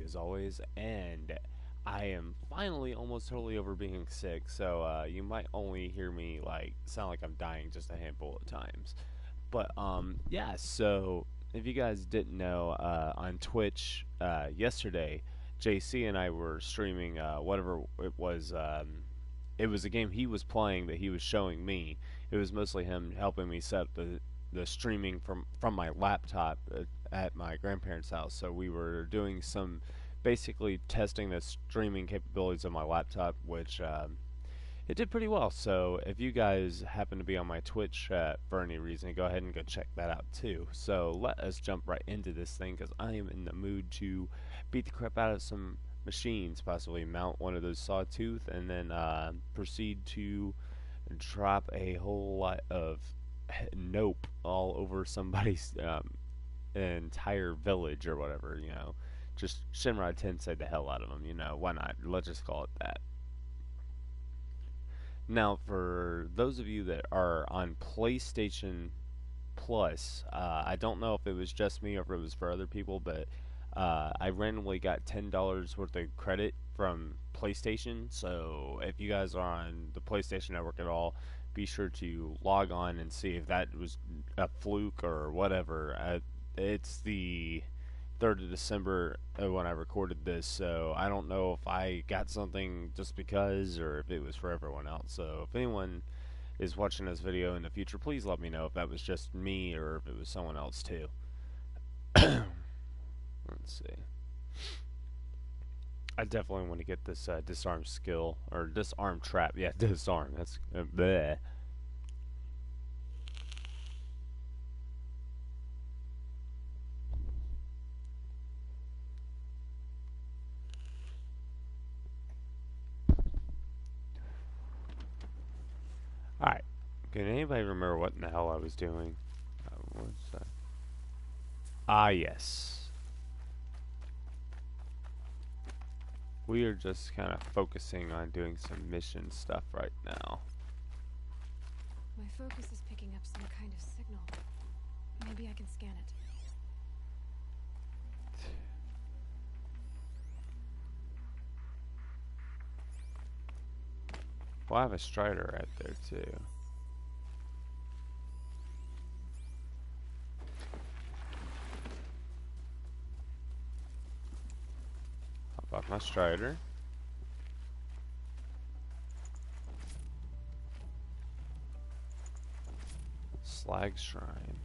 as always, and I am finally almost totally over being sick, so you might only hear me like sound like I'm dying just a handful of times. But yeah. So if you guys didn't know, on Twitch yesterday, JC and I were streaming whatever it was. It was a game he was playing that he was showing me. It was mostly him helping me set up the streaming from my laptop at my grandparents' house. So we were doing some basically testing the streaming capabilities of my laptop, which it did pretty well. So if you guys happen to be on my Twitch for any reason, go ahead and go check that out too. So let us jump right into this thing because I am in the mood to beat the crap out of some machines, possibly mount one of those sawtooth, and then proceed to drop a whole lot of nope all over somebody's entire village or whatever. Just Shinra Tensei the hell out of them. Why not? Let's just call it that. Now, for those of you that are on PlayStation Plus, I don't know if it was just me or if it was for other people, but I randomly got $10 worth of credit from PlayStation. So if you guys are on the PlayStation Network at all, be sure to log on and see if that was a fluke or whatever. It's the 3rd of December when I recorded this, so I don't know if I got something just because or if it was for everyone else. So if anyone is watching this video in the future, please let me know if that was just me or if it was someone else too. Let's see. I definitely want to get this disarm skill, or disarm trap. Yeah, disarm. That's bleh. Alright. Can anybody remember what in the hell I was doing? What's that? Ah, yes. We are just kind of focusing on doing some mission stuff right now. My focus is picking up some kind of signal. Maybe I can scan it. Well, I have a Strider right there too. Hop off my Strider. Slag Shrine.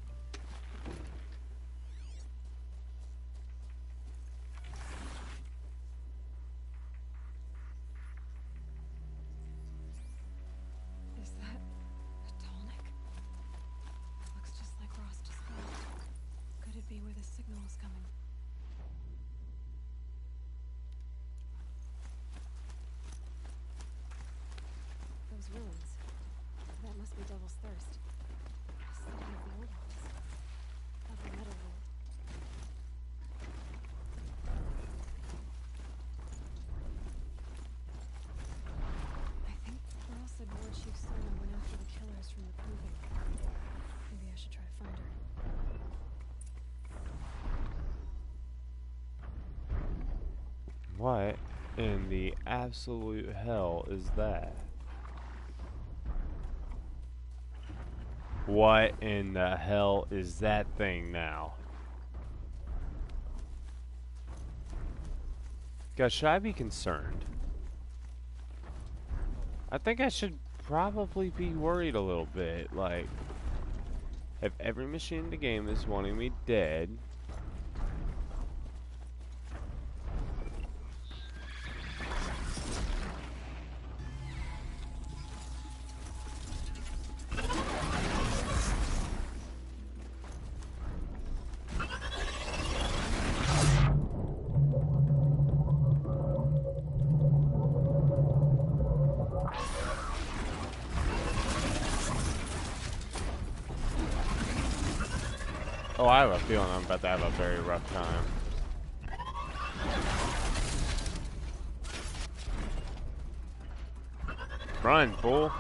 Is that a Tallneck? Looks just like Ross described. Could it be where the signal is coming? Those ruins. That must be Devil's Thirst. City of the old ones. Of the metal world. I think Pearl said War Chief Sona went after the killers from the Proving. Maybe I should try to find her. What in the absolute hell is that? What in the hell is that thing now? Guys, should I be concerned? I think I should probably be worried a little bit. Like, if every machine in the game is wanting me dead, oh, I have a feeling I'm about to have a very rough time. Run, fool!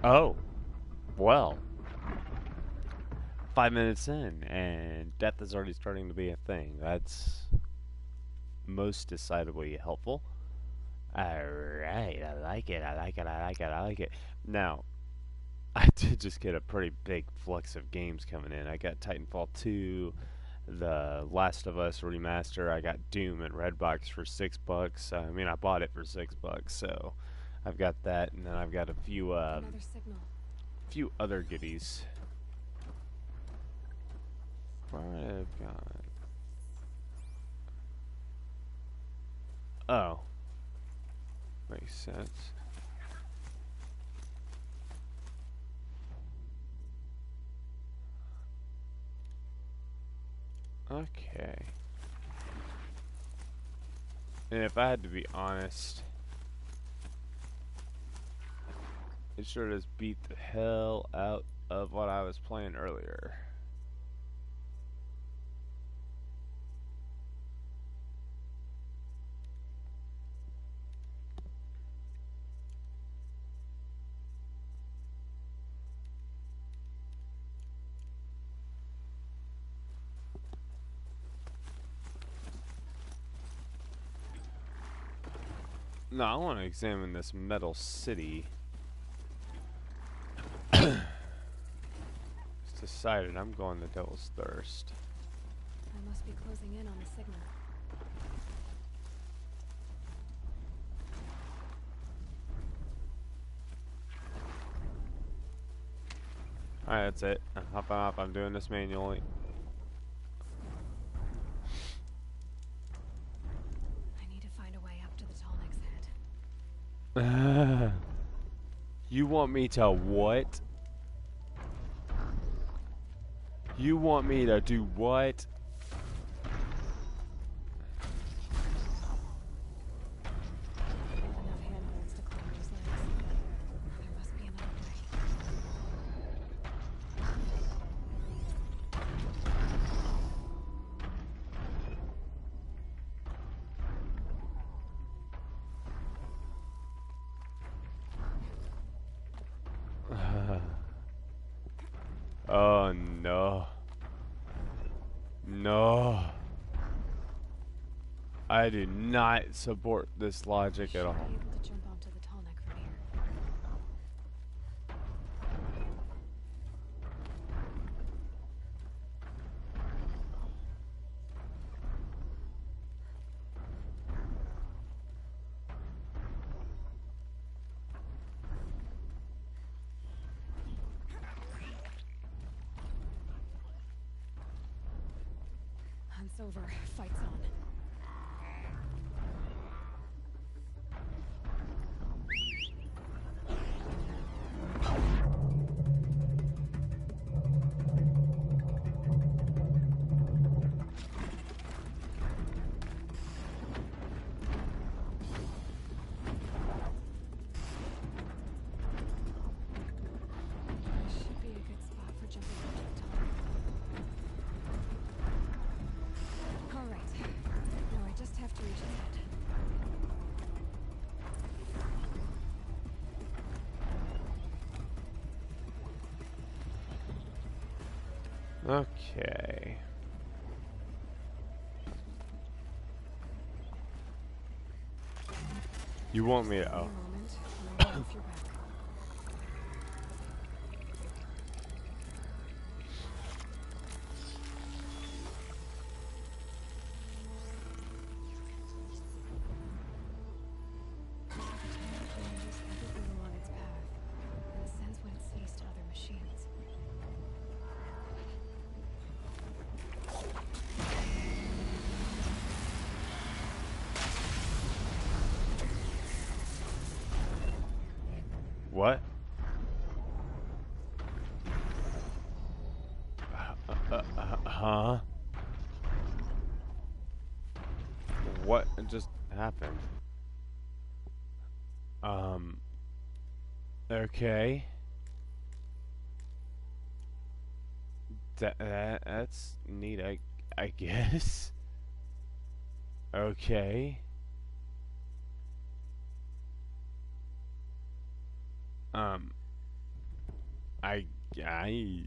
Oh, well, 5 minutes in, and death is already starting to be a thing. That's most decidedly helpful. Alright, I like it, I like it, I like it, I like it. Now, I did just get a pretty big flux of games coming in. I got Titanfall 2, The Last of Us Remaster. I got Doom and Redbox for $6. I mean, I bought it for $6, so I've got that, and then I've got a Another signal. few other goodies. What I've got? Oh, makes sense. Okay. And if I had to be honest, it sure does beat the hell out of what I was playing earlier. No, I want to examine this metal city. It's decided I'm going to Devil's Thirst. I must be closing in on the signal. Alright, that's it. Hop off. I'm doing this manually. I need to find a way up to the Tallneck's head. You want me to what? You want me to do what? Enough handholds to climb those legs. There must be another way. Oh no. No. I do not support this logic at all. Should be able to jump onto the Tallneck from here. Hunt's over. Fight's on. This should be a good spot for jumping onto the Tallneck. Alright. Now I just have to reach its head. Okay. You want me to? Give me Oh. a moment. I'll get off your back. Notice everything along its path, and sends what it sees to other machines. What? Huh? What just happened? Okay. That's neat, I guess. Okay. Um Yay.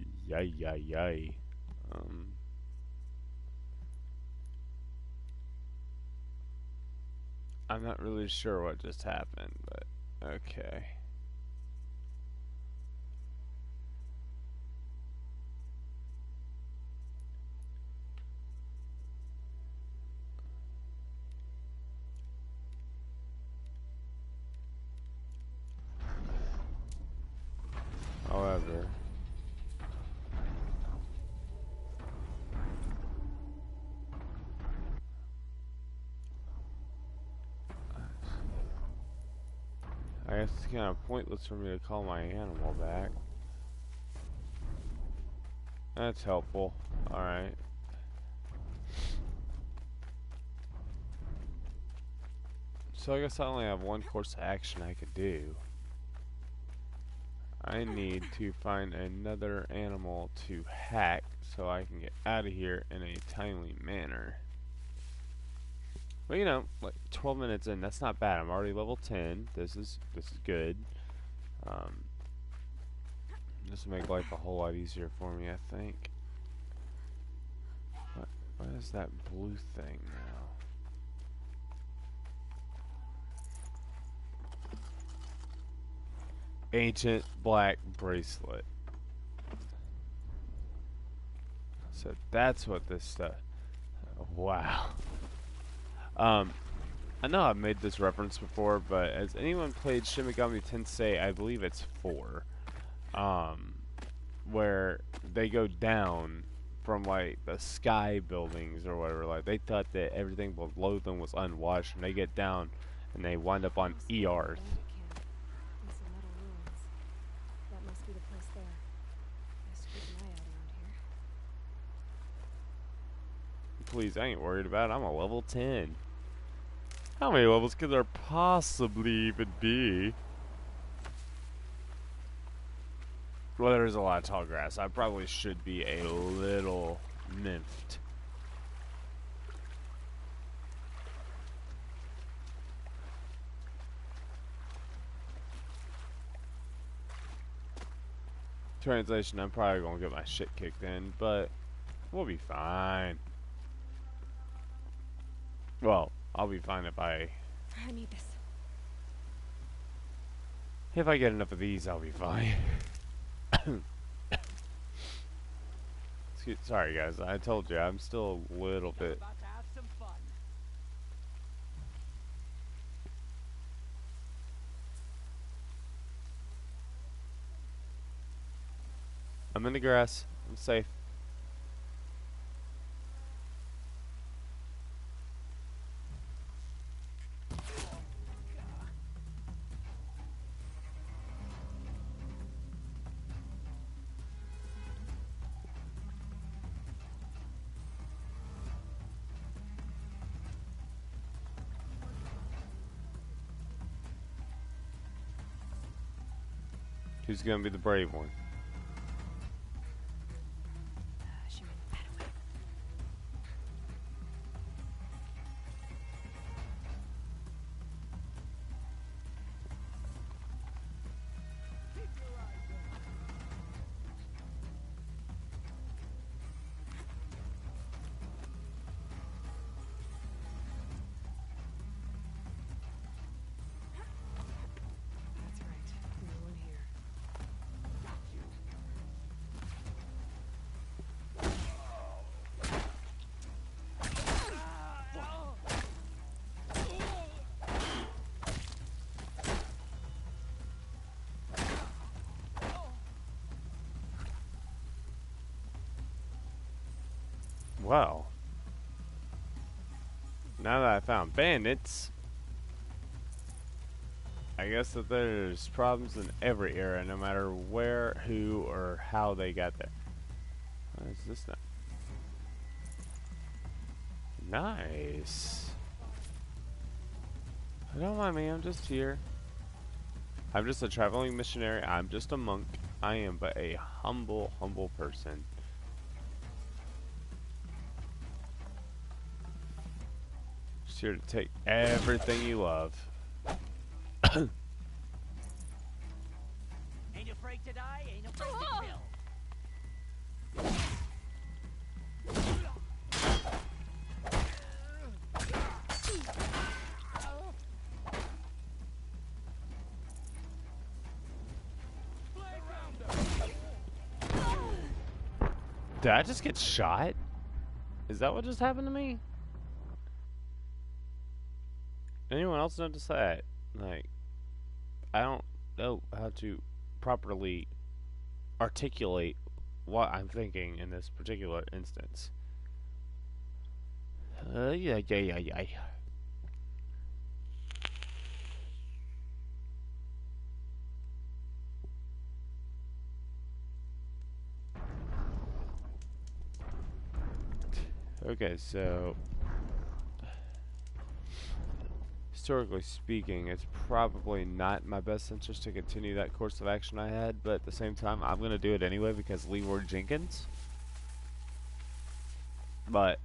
I'm not really sure what just happened, but okay. However, I guess it's kind of pointless for me to call my animal back. That's helpful. Alright. So I guess I only have one course of action I could do. I need to find another animal to hack so I can get out of here in a timely manner. But you know, like 12 minutes in, that's not bad. I'm already level 10. This is good. This will make life a whole lot easier for me, I think. What is that blue thing now? Ancient black bracelet. So that's what this stuff. Wow. I know I've made this reference before, but has anyone played Shin Megami Tensei? I believe it's 4. Where they go down from like the sky buildings or whatever. Like they thought that everything below them was unwashed, and they get down and they wind up on Earth. That must be the place there. Best keep an eye out around here. Please, I ain't worried about it. I'm a level 10. How many levels could there possibly even be? Well, there's a lot of tall grass. I probably should be a little nymphed. Translation, I'm probably gonna get my shit kicked in, but we'll be fine. Well, I'll be fine if I need this. If I get enough of these, I'll be fine. Sorry guys, I told you, I'm still a little bit... About to have some fun. I'm in the grass. I'm safe. Who's gonna be the brave one? She went that way. That's right. No one here. Well, now that I found bandits, I guess that there's problems in every era, no matter where, who, or how they got there. What is this now? Nice. Don't mind me, I'm just here. I'm just a traveling missionary. I'm just a monk. I am but a humble, humble person. Just here to take everything you love. Ain't afraid to die, ain't afraid to Did I just get shot? Is that what just happened to me? Anyone else notice that? Like, I don't know how to properly articulate what I'm thinking in this particular instance. Yeah. Okay, so historically speaking, it's probably not in my best interest to continue that course of action I had, but at the same time, I'm going to do it anyway because Leroy Jenkins. But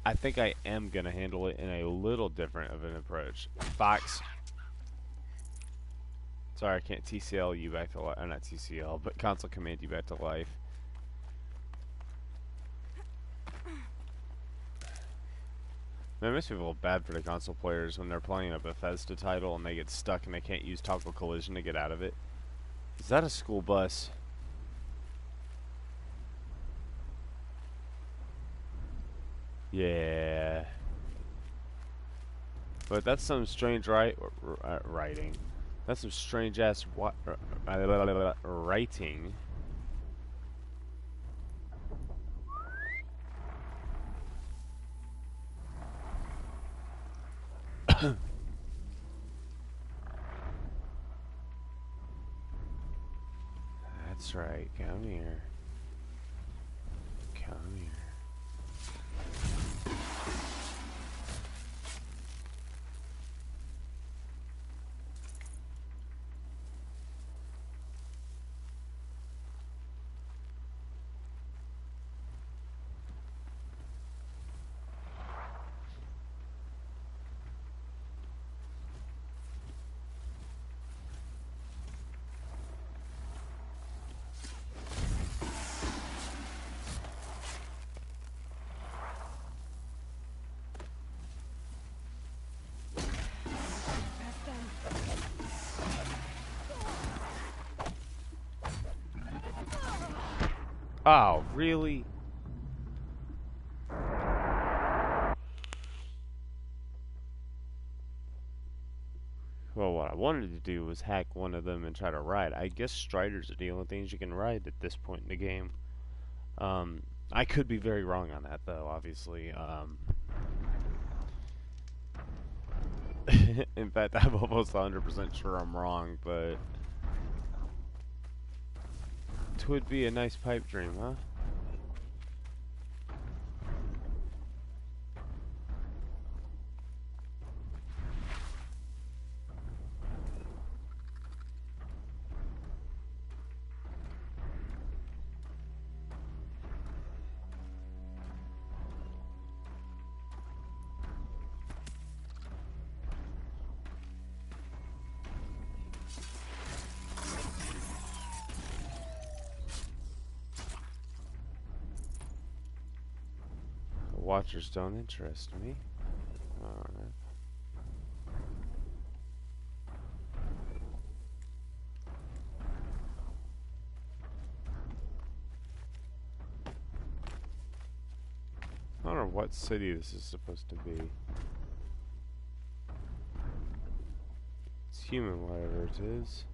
I think I am going to handle it in a little different of an approach. Fox. Sorry, I can't TCL you back to life. Not TCL, but console command you back to life. Man, it makes me feel bad for the console players when they're playing a Bethesda title and they get stuck and they can't use toggle collision to get out of it. Is that a school bus? Yeah. But that's some strange writing. That's some strange ass writing. That's right. Come here. Come here. Oh, really? Well, what I wanted to do was hack one of them and try to ride. I guess Striders are the only things you can ride at this point in the game. I could be very wrong on that, though, obviously. In fact, I'm almost 100% sure I'm wrong, but... It would be a nice pipe dream, huh? Watchers don't interest me. Alright. I don't know what city this is supposed to be. It's human, whatever it is.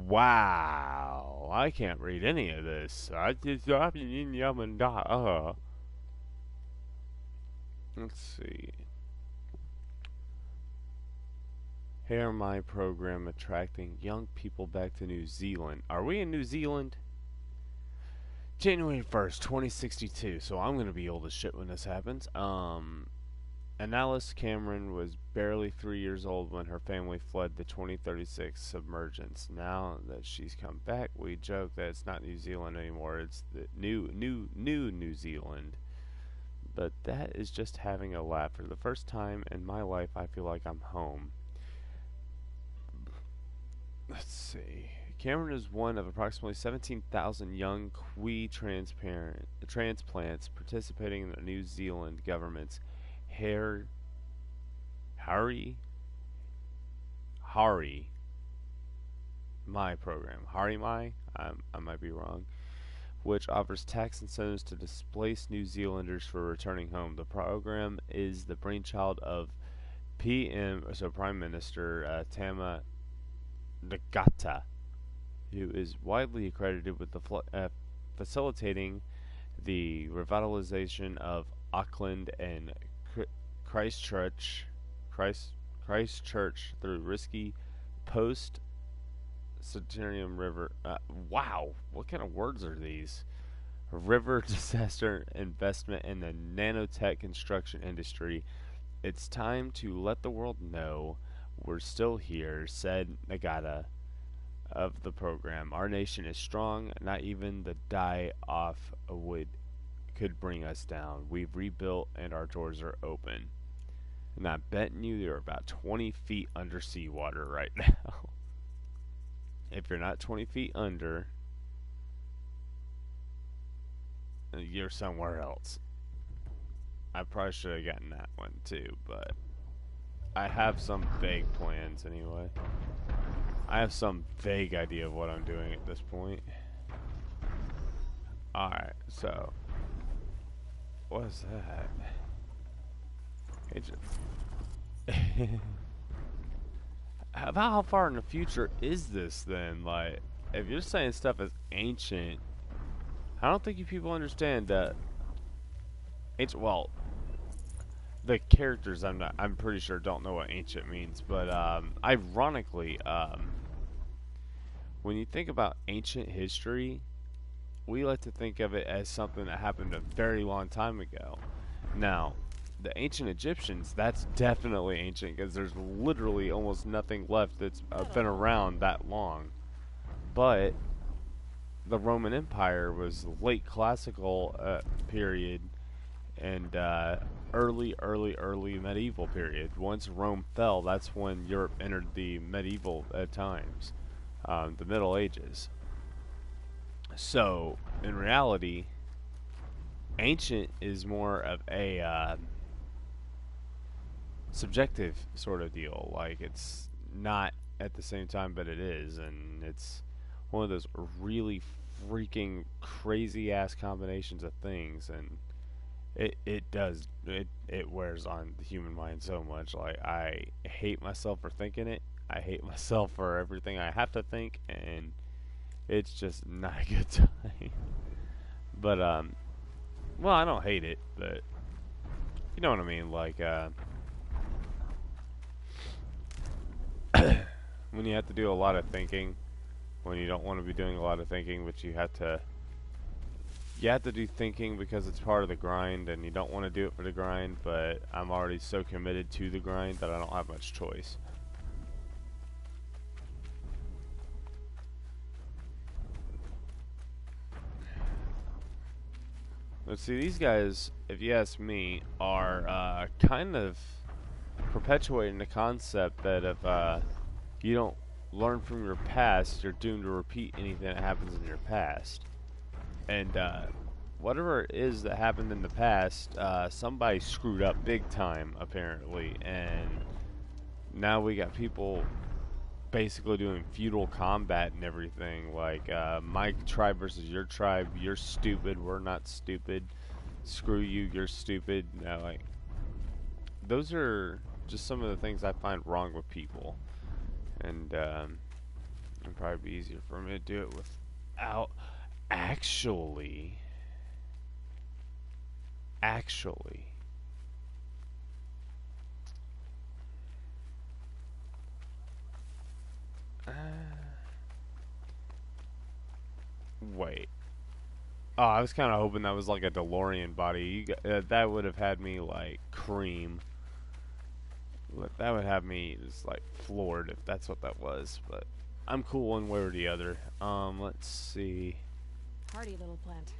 Wow, I can't read any of this. Let's see. Here my program attracting young people back to New Zealand. Are we in New Zealand? January 1st, 2062. So I'm going to be old as shit when this happens. Annalise Cameron was barely 3 years old when her family fled the 2036 submergence. Now that she's come back, we joke that it's not New Zealand anymore. It's the new New Zealand. But that is just having a laugh. For the first time in my life, I feel like I'm home. Let's see. Cameron is one of approximately 17,000 young Kwi transplants participating in the New Zealand government's Hair Hari My program. Hari My? I might be wrong. Which offers tax incentives to displaced New Zealanders for returning home. The program is the brainchild of Prime Minister Tama Nagata, who is widely accredited with facilitating the revitalization of Auckland and Christchurch through risky post Saturnum River. Wow, what kind of words are these? River disaster investment in the nanotech construction industry. It's time to let the world know we're still here, said Nagata of the program. Our nation is strong. Not even the die off could bring us down. We've rebuilt and our doors are open. And I'm betting you're about 20 feet under seawater right now. If you're not 20 feet under, you're somewhere else. I probably should have gotten that one too, but I have some vague plans anyway. I have some vague idea of what I'm doing at this point. Alright, so what is that? About how far in the future is this then? Like, if you're saying stuff is ancient, I don't think you people understand that well, the characters I'm pretty sure don't know what ancient means, but ironically, when you think about ancient history, we like to think of it as something that happened a very long time ago. Now, the ancient Egyptians, that's definitely ancient because there's literally almost nothing left that's been around that long. But the Roman Empire was late classical period and early medieval period. Once Rome fell, that's when Europe entered the medieval times, the Middle Ages. So, in reality, ancient is more of a subjective sort of deal. Like, it's not at the same time, but it is, and it's one of those really freaking crazy ass combinations of things, and it wears on the human mind so much. Like, I hate myself for thinking it. I hate myself for everything I have to think, and it's just not a good time. But well, I don't hate it, but you know what I mean. Like, when you have to do a lot of thinking, when you don't want to be doing a lot of thinking, but you have to do thinking because it's part of the grind, and you don't want to do it for the grind, but I'm already so committed to the grind that I don't have much choice. Let's see, these guys, if you ask me, are kind of perpetuating the concept that if you don't learn from your past, you're doomed to repeat anything that happens in your past. And whatever it is that happened in the past, somebody screwed up big time, apparently. And now we got people basically doing feudal combat and everything. Like, my tribe versus your tribe. You're stupid. We're not stupid. Screw you. You're stupid. No, like, those are just some of the things I find wrong with people. And it'd probably be easier for me to do it without actually wait. Oh, I was kind of hoping that was like a DeLorean body. That would have had me like cream. That would have me just like floored if that's what that was. But I'm cool one way or the other. Let's see. Hardy little plant.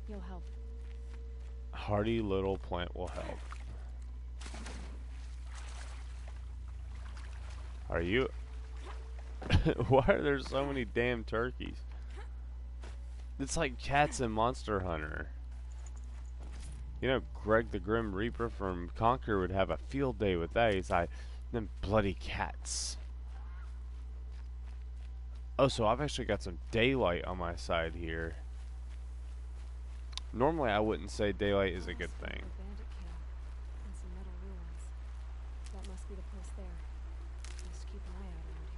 You'll help. Hardy little plant will help. Are you Why are there so many damn turkeys? It's like cats in Monster Hunter. You know, Greg the Grim Reaper from Conquer would have a field day with that. He's like, them bloody cats. Oh, so I've actually got some daylight on my side here. Normally, I wouldn't say daylight is a good thing. Bandit camp and some metal ruins. That must be the place there. Just keep an eye out around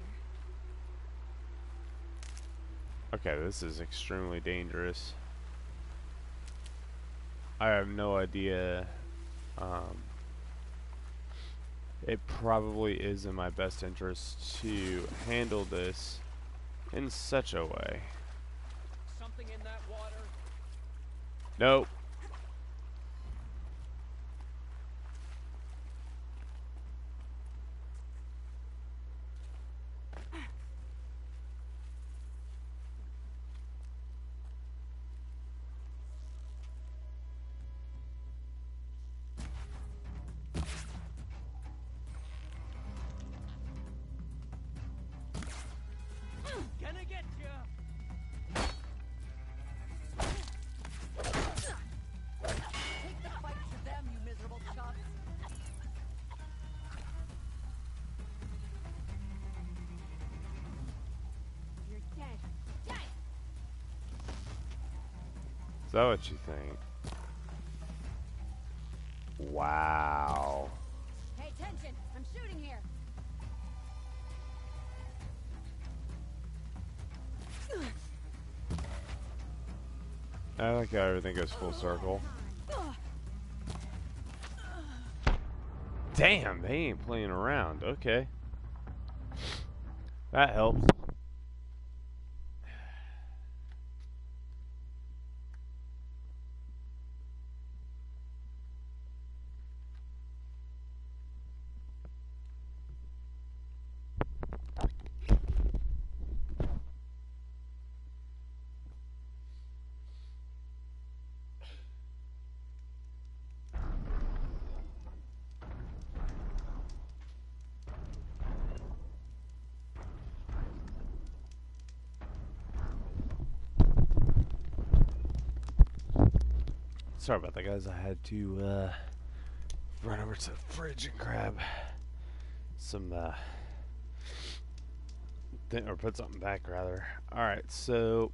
here. Okay, this is extremely dangerous. I have no idea. It probably is in my best interest to handle this in such a way. Something in that water? Nope. Gonna get you! Take the fight to them, you miserable chumps! You're dead. Dead! Is that what you think? Wow. Pay attention! I'm shooting here! I like how everything goes full circle. Damn, they ain't playing around. Okay. That helps. Sorry about that, guys. I had to run over to the fridge and grab some or put something back rather. All right, so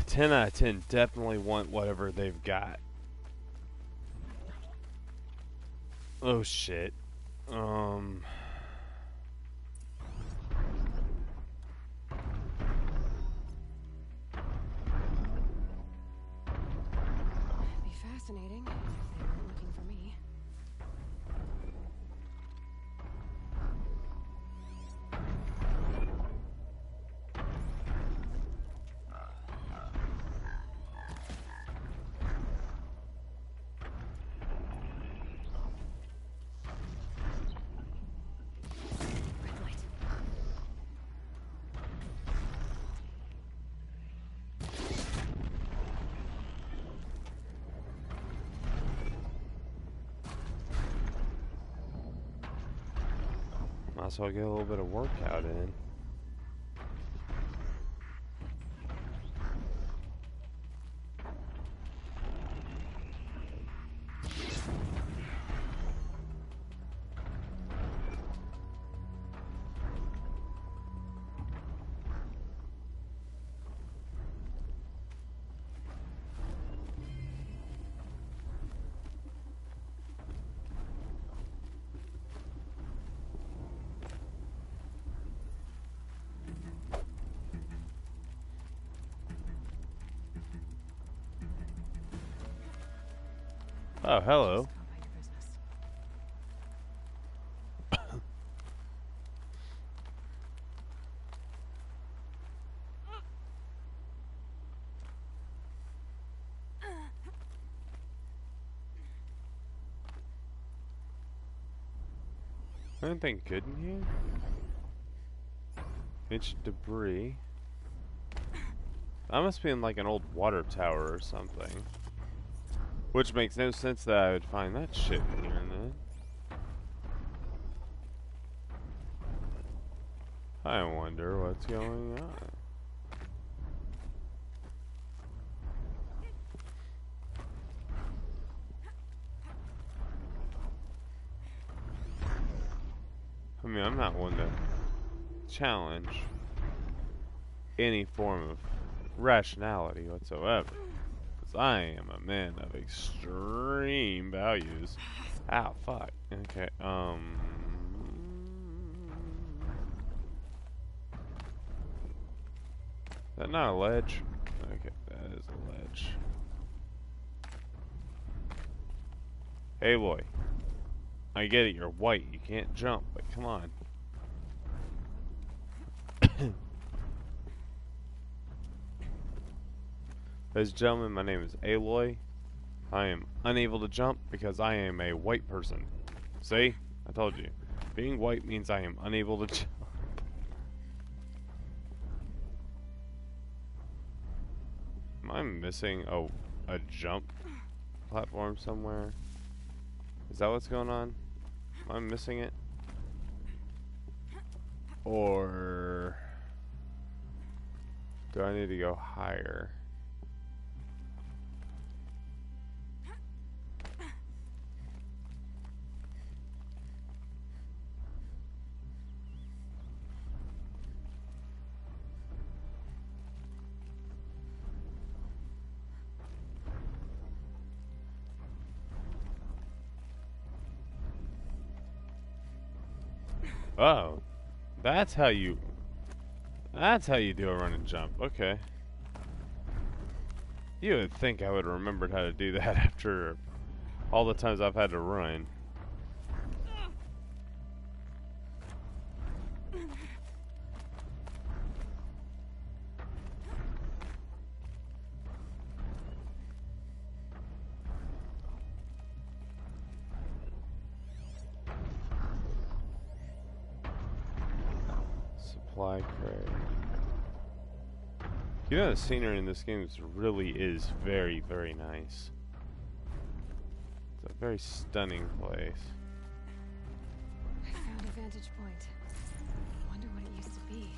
10 out of 10 definitely want whatever they've got. Oh shit. Be fascinating if they weren't looking for me. Red light. Might as well get a little bit of workout in. Oh, hello. Just go about your business. Anything good in here? Ancient debris. I must be in like an old water tower or something. Which makes no sense that I would find that shit in here and then. I wonder what's going on. I mean, I'm not one to challenge any form of rationality whatsoever, because I am a man of extreme values. Ow, fuck. Okay, is that not a ledge? Okay, that is a ledge. Hey, boy. I get it, you're white, you can't jump, but come on. Ladies and gentlemen, my name is Aloy. I am unable to jump because I am a white person. See? I told you. Being white means I am unable to jump. Am I missing a jump platform somewhere? Is that what's going on? Am I missing it? Or do I need to go higher? Oh, that's how you do a run and jump. Okay. You would think I would have remembered how to do that after all the times I've had to run. Supply crate. You know, the scenery in this game really is very, very nice. It's a very stunning place. I found a vantage point. Wonder what it used to be.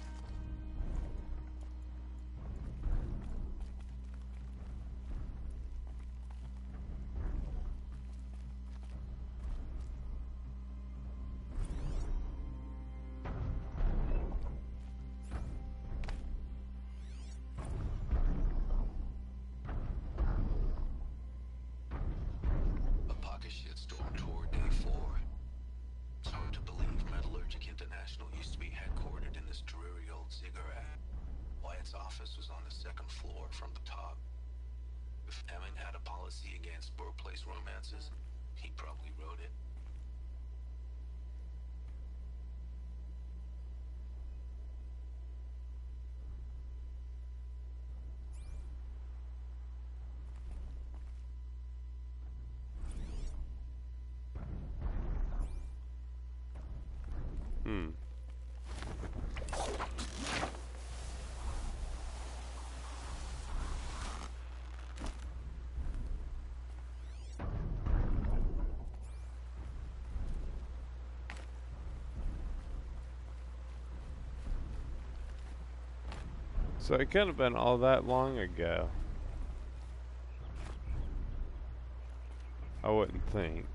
A pocket shitstorm toward day 4. It's hard to believe Metallurgic International used to be headquartered in this dreary old ziggurat. Wyatt's office was on the 2nd floor from the top. If Emmett had a policy against workplace romances, he probably wrote it. So it could have been all that long ago. I wouldn't think.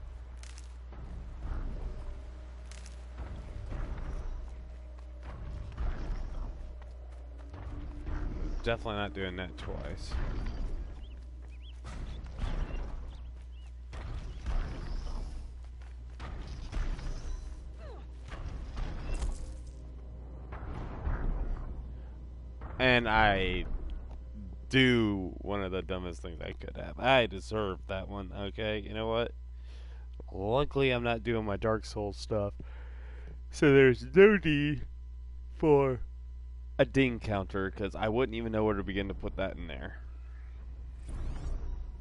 Definitely not doing that twice. And I do one of the dumbest things I could have. I deserved that one, okay? You know what? Luckily, I'm not doing my Dark Souls stuff. So there's no need for a ding counter, because I wouldn't even know where to begin to put that in there.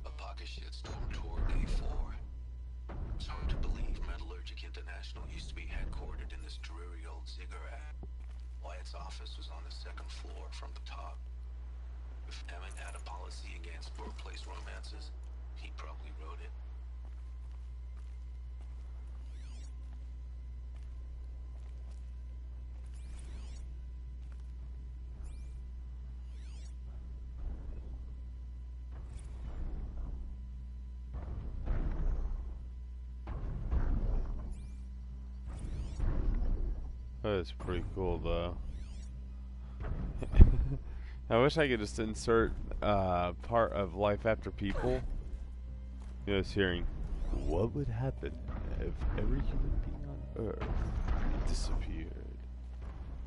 A pocket shitstorm toward day 4. It's hard to believe Metallurgic International used to be headquartered in this dreary old ziggurat. Wyatt's office was on the 2nd floor from the top. If Emmett had a policy against workplace romances, he probably wrote it. That's pretty cool, though. I wish I could just insert part of Life After People. Just hearing, what would happen if every human being on Earth disappeared?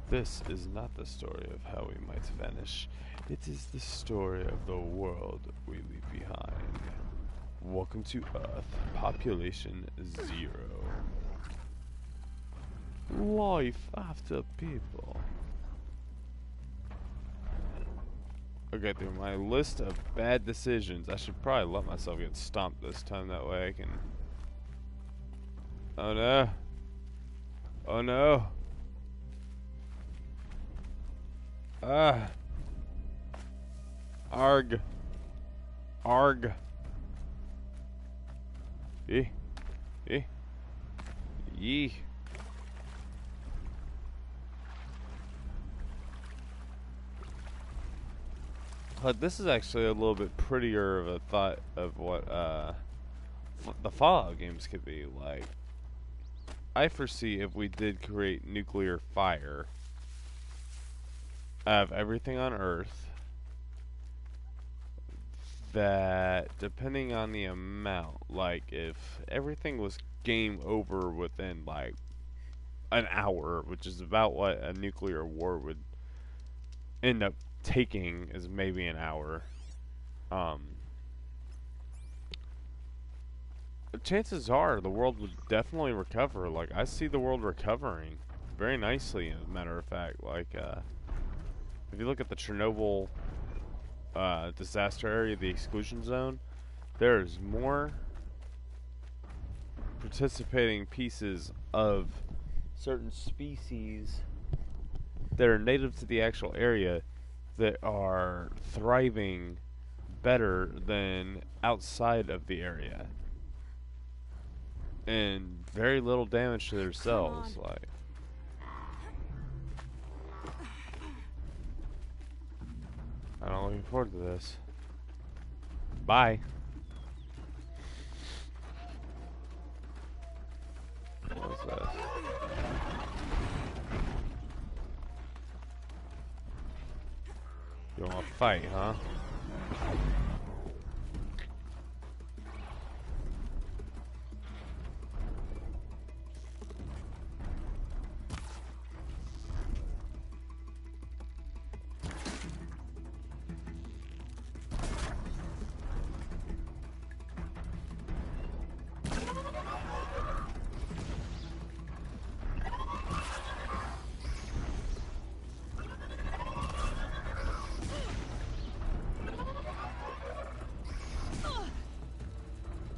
This is not the story of how we might vanish. It is the story of the world we leave behind. Welcome to Earth, population 0. Life after people. Okay, through my list of bad decisions, I should probably let myself get stomped this time. That way I can... Oh no. Oh no. Ah. Arg. Arg. Yee. But this is actually a little bit prettier of a thought of what the Fallout games could be like. I foresee if we did create nuclear fire of everything on Earth, that depending on the amount, like if everything was game over within like an hour, which is about what a nuclear war would end up taking, is maybe an hour, chances are the world would definitely recover. Like, I see the world recovering very nicely, as a matter of fact. Like, if you look at the Chernobyl disaster area, the exclusion zone, there's more participating pieces of certain species that are native to the actual area that are thriving better than outside of the area, and very little damage to their cells. Like, I'm not looking forward to this. Bye. What's this? You want to fight, huh?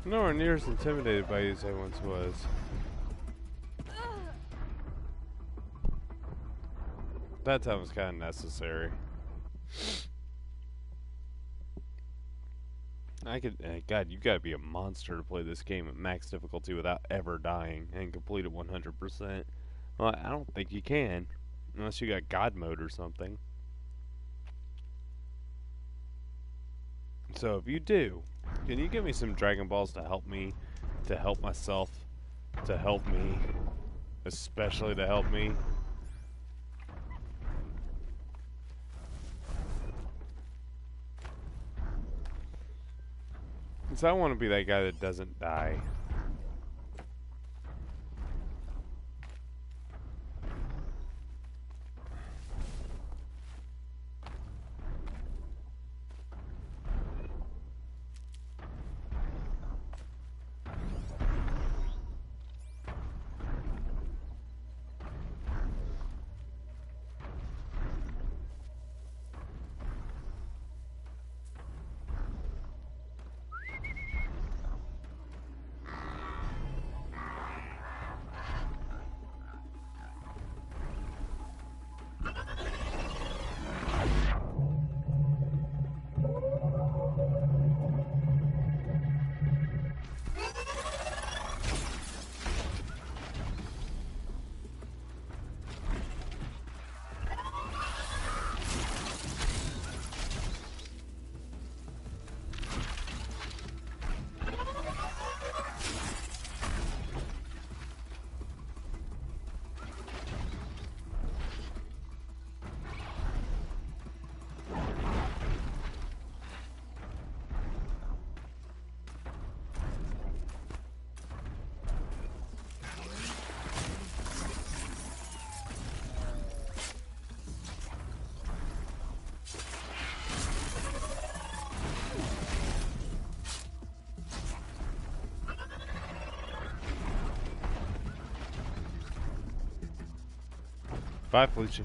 Nowhere near as intimidated by you as I once was. That time was kind of necessary. God, you gotta be a monster to play this game at max difficulty without ever dying and complete it 100%. Well, I don't think you can, unless you got God mode or something. So if you do, can you give me some Dragon Balls to help me, to help myself, to help me, especially to help me? Because I want to be that guy that doesn't die. Bye, Felicia.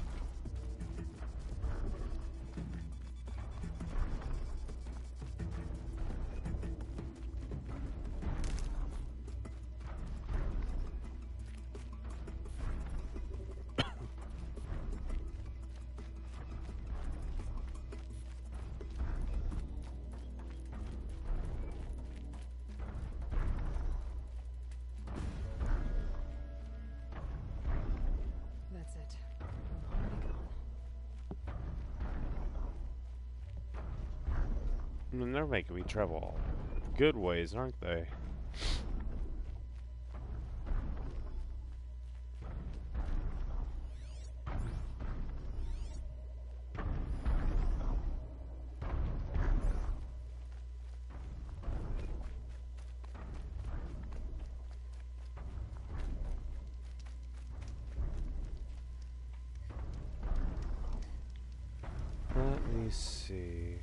That's it. I'm already gone. I mean, they're making me travel good ways, aren't they? Let me see.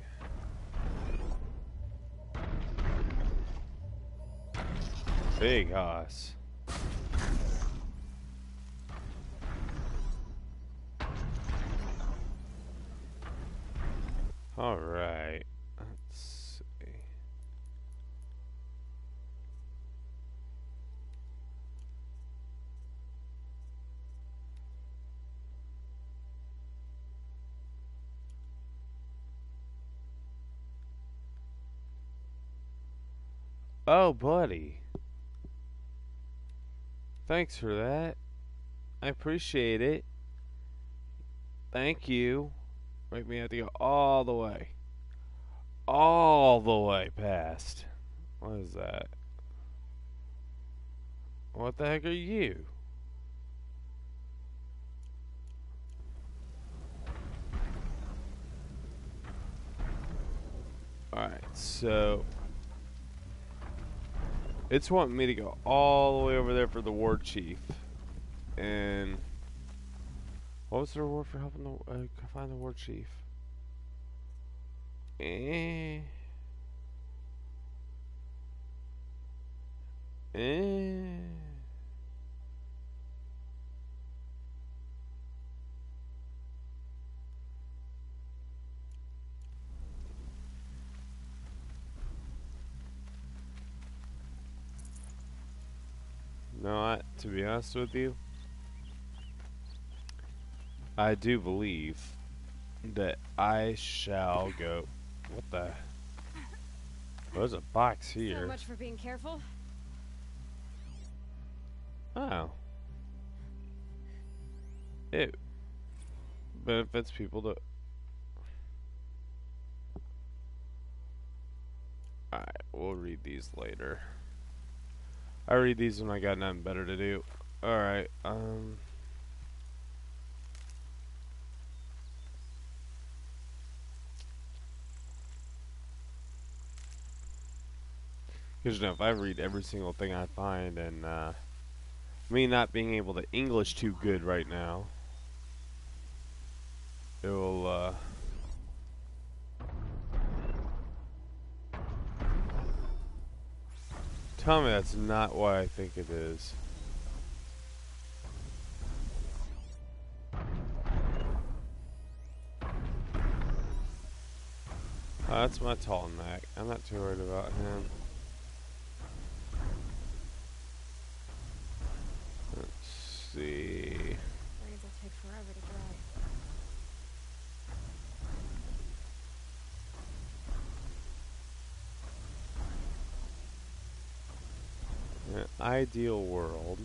Big hoss. All right. Let's see. Oh, buddy. Thanks for that. I appreciate it. Thank you. Make me have to go all the way. All the way past. What is that? What the heck are you? Alright, so it's wanting me to go all the way over there for the war chief. And what was the reward for helping the find the war chief? Eh. No, to be honest with you, I do believe that I shall go. What the? There's a box here. So much for being careful. Oh. It benefits people to. Alright, we'll read these later. I read these when I got nothing better to do. Alright, because, you know, if I read every single thing I find, and, me not being able to English too good right now, it will, tell me that's not what I think it is. That's my tall neck. I'm not too worried about him. Let's see. Braids will take forever to dry. In an ideal world,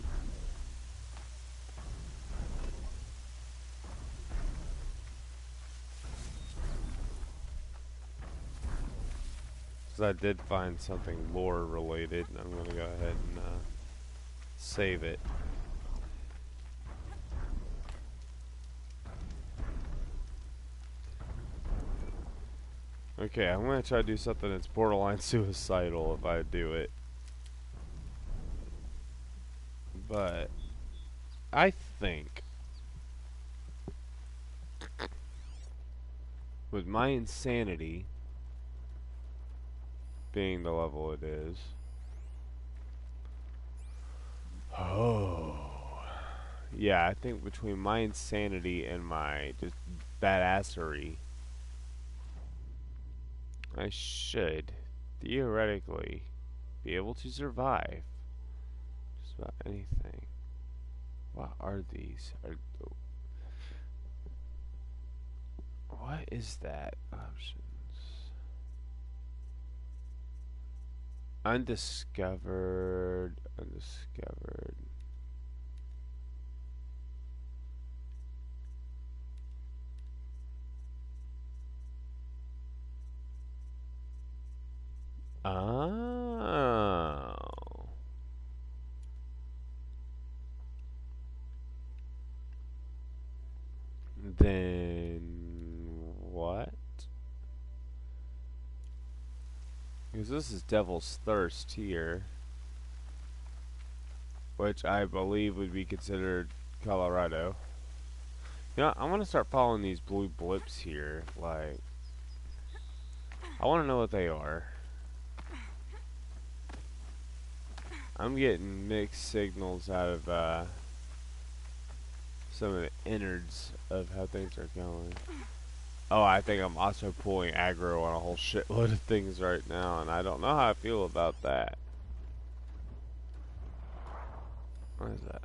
because I did find something lore related, and I'm gonna go ahead and save it. Okay, I'm gonna try to do something that's borderline suicidal if I do it. But I think with my insanity being the level it is, oh yeah, I think between my insanity and my just badassery, I should theoretically be able to survive just about anything. What are these? What is that? Options. Undiscovered. Undiscovered. Oh. Then what? Because this is Devil's Thirst here, which I believe would be considered Colorado. You know, I want to start following these blue blips here. Like, I want to know what they are. I'm getting mixed signals out of some of the innards of how things are going. Oh, I think I'm also pulling aggro on a whole shitload of things right now, and I don't know how I feel about that. What is that?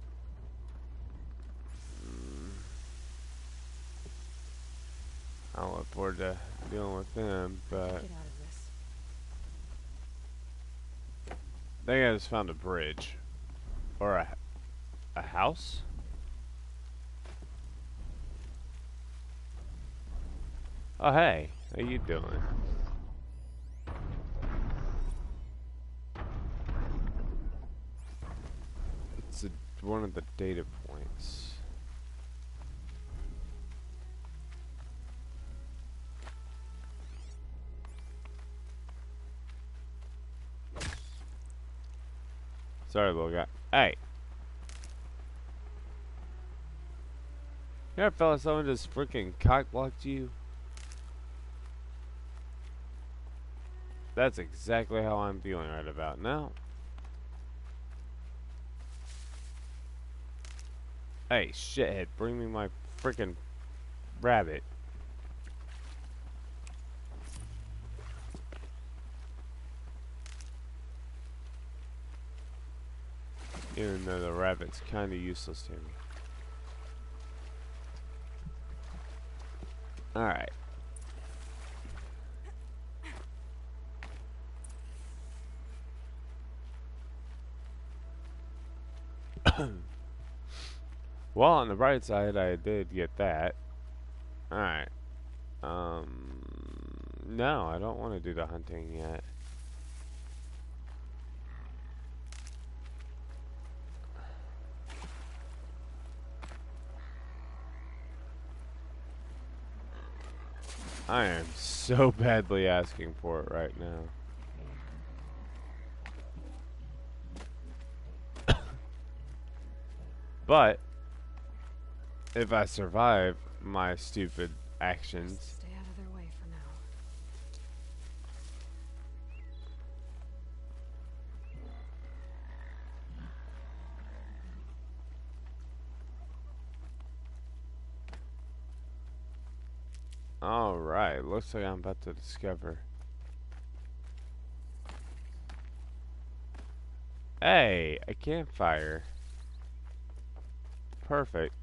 I don't look forward to dealing with them, but Get out of this. I think I just found a bridge. Or a house? Oh, hey. How you doing? It's one of the data points. Sorry, little guy. Hey. You ever felt like someone just freaking cock-blocked you? That's exactly how I'm feeling right about now. Hey, shithead, bring me my freaking rabbit. Even though the rabbit's kind of useless to me. Alright. Well, on the bright side, I did get that. Alright. No, I don't want to do the hunting yet. I am so badly asking for it right now. But if I survive my stupid actions, Stay out of their way for now. alright, looks like I'm about to discover. Hey, a campfire. Perfect.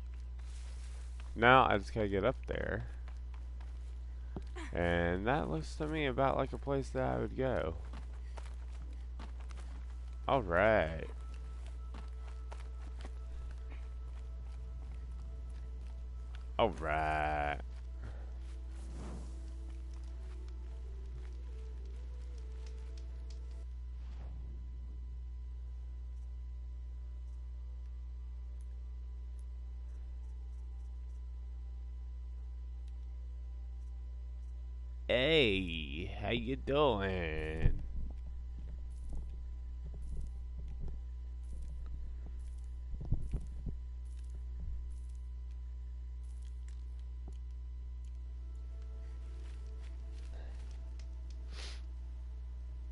Now I just gotta get up there. And that looks to me about like a place that I would go. Alright. Alright. Hey, how you doing?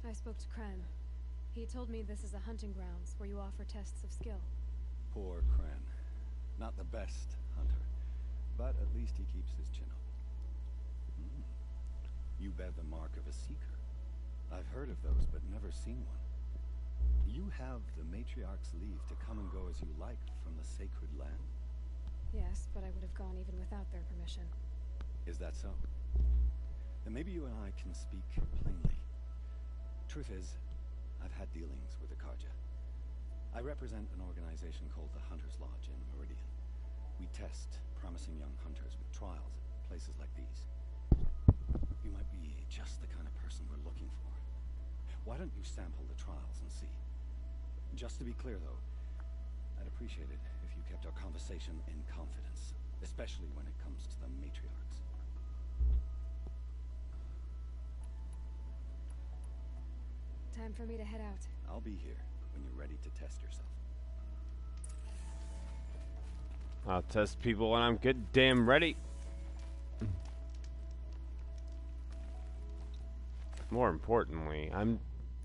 I spoke to Kren. He told me this is a hunting grounds where you offer tests of skill. Poor Kren. Not the best hunter, but at least he keeps his chin up. Hmm. You bear the mark of a seeker. I've heard of those, but never seen one. You have the matriarch's leave to come and go as you like from the sacred land? Yes, but I would have gone even without their permission. Is that so? Then maybe you and I can speak plainly. Truth is, I've had dealings with the Carja. I represent an organization called the Hunter's Lodge in Meridian. We test promising young hunters with trials at places like these. You might be just the kind of person we're looking for. Why don't you sample the trials and see? Just to be clear, though, I'd appreciate it if you kept our conversation in confidence, especially when it comes to the matriarchs. Time for me to head out. I'll be here when you're ready to test yourself. I'll test people when I'm good damn ready. More importantly,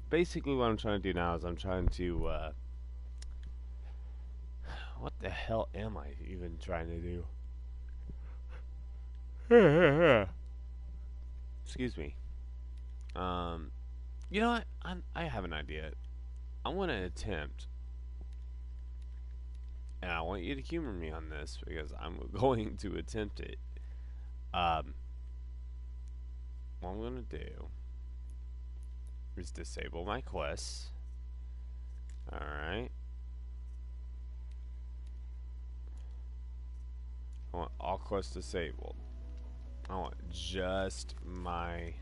basically what I'm trying to do now is I'm trying to, what the hell am I even trying to do? Excuse me. You know what? I have an idea. I want to attempt, and I want you to humor me on this because I'm going to attempt it. What I'm going to do is disable my quests. Alright. I want all quests disabled. I want just my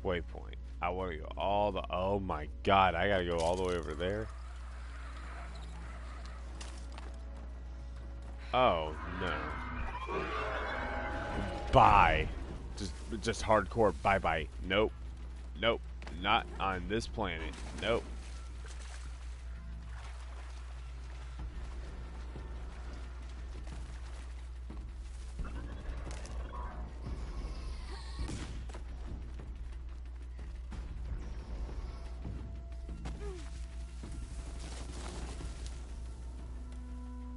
waypoint. I want to go all the... Oh my god, I gotta go all the way over there. Oh, no. Bye. Just hardcore bye-bye. Nope. Nope. Not on this planet. Nope.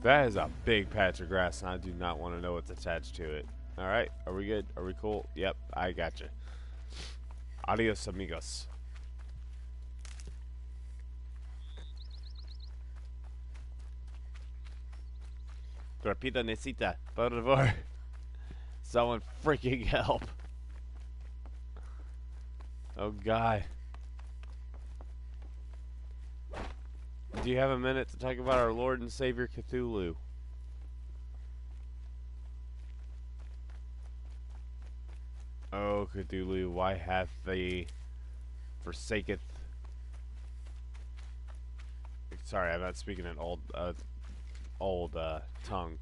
That is a big patch of grass, and I do not want to know what's attached to it. Alright, are we good? Are we cool? Yep, I gotcha. Adios, amigos. Rápido necesita, por favor. Someone freaking help. Oh, God. Do you have a minute to talk about our Lord and Savior Cthulhu? Oh, Cthulhu, why hath thee forsaketh... Sorry, I'm not speaking in old tongue.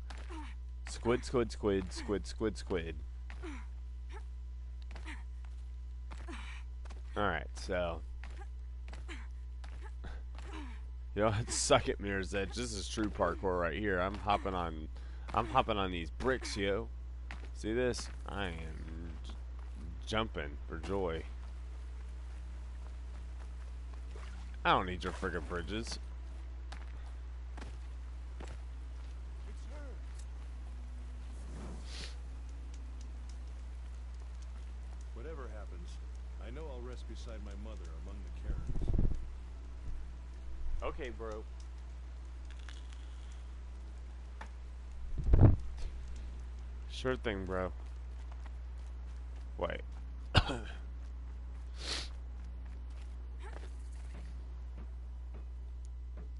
Squid, squid, squid, squid, squid, squid. Alright, so... You know what? Suck it, Mirror's Edge. This is true parkour right here. I'm hopping on these bricks, yo. See this? I am jumping for joy. I don't need your friggin' bridges. Whatever happens, I know I'll rest beside my mother among the cairns. Okay, bro. Sure thing, bro. Wait.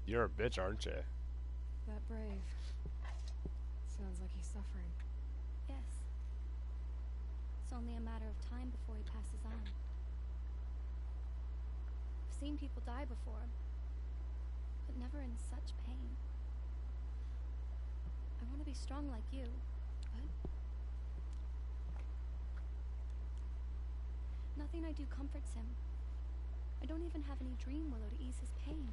You're a bitch, aren't you? That brave. Sounds like he's suffering. Yes. It's only a matter of time before he passes on. I've seen people die before, but never in such pain. I want to be strong like you. What? Nothing I do comforts him. I don't even have any dream willow to ease his pain.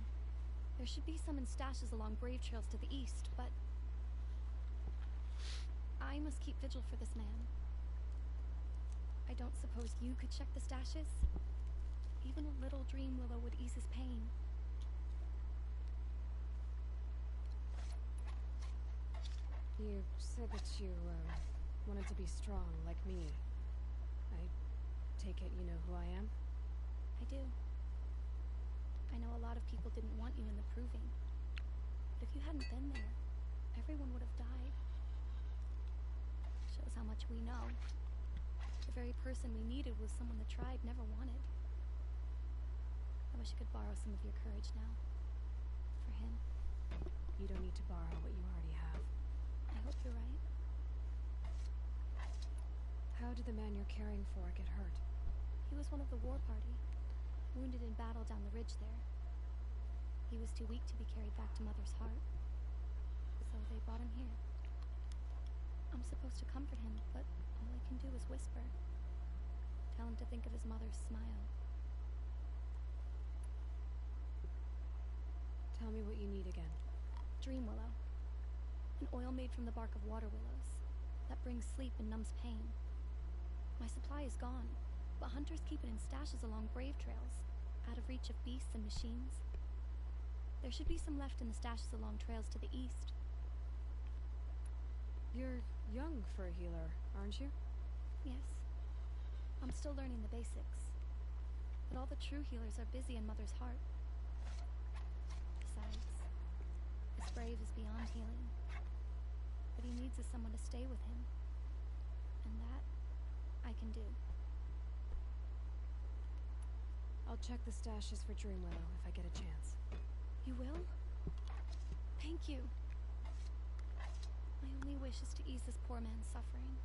There should be some in stashes along brave trails to the east, but I must keep vigil for this man. I don't suppose you could check the stashes? Even a little dream willow would ease his pain. said that you, wanted to be strong, like me. I take it you know who I am? I do. I know a lot of people didn't want you in the Proving. But if you hadn't been there, everyone would have died. Shows how much we know. The very person we needed was someone the tribe never wanted. I wish I could borrow some of your courage now. For him. You don't need to borrow what you already have. I hope you're right. How did the man you're caring for get hurt? He was one of the war party, wounded in battle down the ridge there. He was too weak to be carried back to Mother's heart, so they brought him here. I'm supposed to comfort him, but all I can do is whisper. Tell him to think of his mother's smile. Tell me what you need again. Dream willow. An oil made from the bark of water willows that brings sleep and numbs pain. My supply is gone, but hunters keep it in stashes along brave trails, out of reach of beasts and machines. There should be some left in the stashes along trails to the east. You're young for a healer, aren't you? Yes. I'm still learning the basics. But all the true healers are busy in Mother's heart. Besides, this brave is beyond healing. What he needs is someone to stay with him. And that, I can do. I'll check the stashes for Dreamwillow if I get a chance. You will? Thank you. My only wish is to ease this poor man's suffering.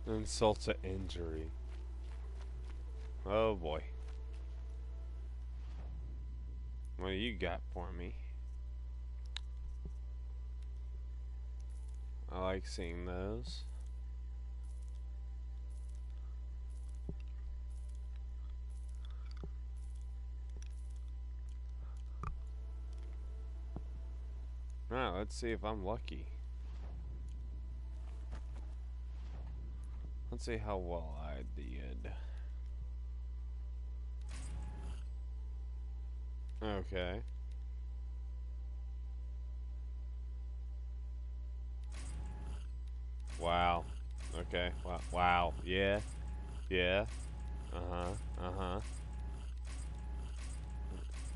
Insult to injury. Oh boy. What do you got for me? I like seeing those. Alright, let's see if I'm lucky. Let's see how well I did. Okay. Wow. Okay. Wow. Wow. Yeah. Yeah. Uh-huh.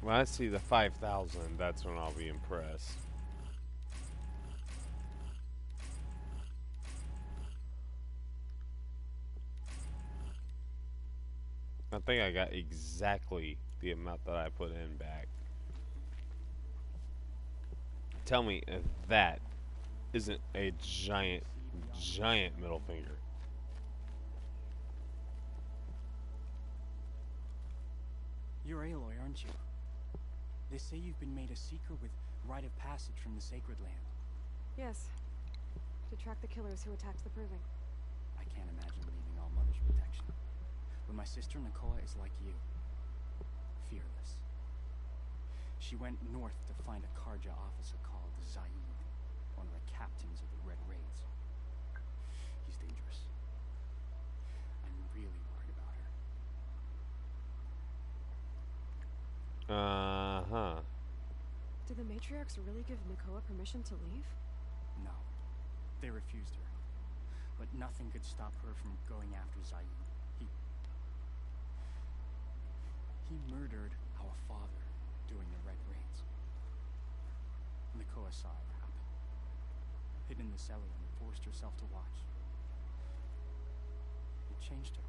When I see the 5,000, that's when I'll be impressed. I think I got exactly the amount that I put in back. Tell me if that isn't a giant middle finger. You're Aloy, aren't you? They say you've been made a seeker with rite of passage from the Sacred Land. Yes. To track the killers who attacked the Proving. I can't imagine leaving all Mother's protection. But my sister Nakoa is like you. Fearless. She went north to find a Karja officer called Zaid, one of the captains of the Red Raids. He's dangerous. I'm really worried about her. Uh-huh. Did the matriarchs really give Nakoa permission to leave? No. They refused her. But nothing could stop her from going after Zaid. He murdered our father during the Red Raids. Nakoa saw it happen. Hid in the cellar and forced herself to watch. It changed her.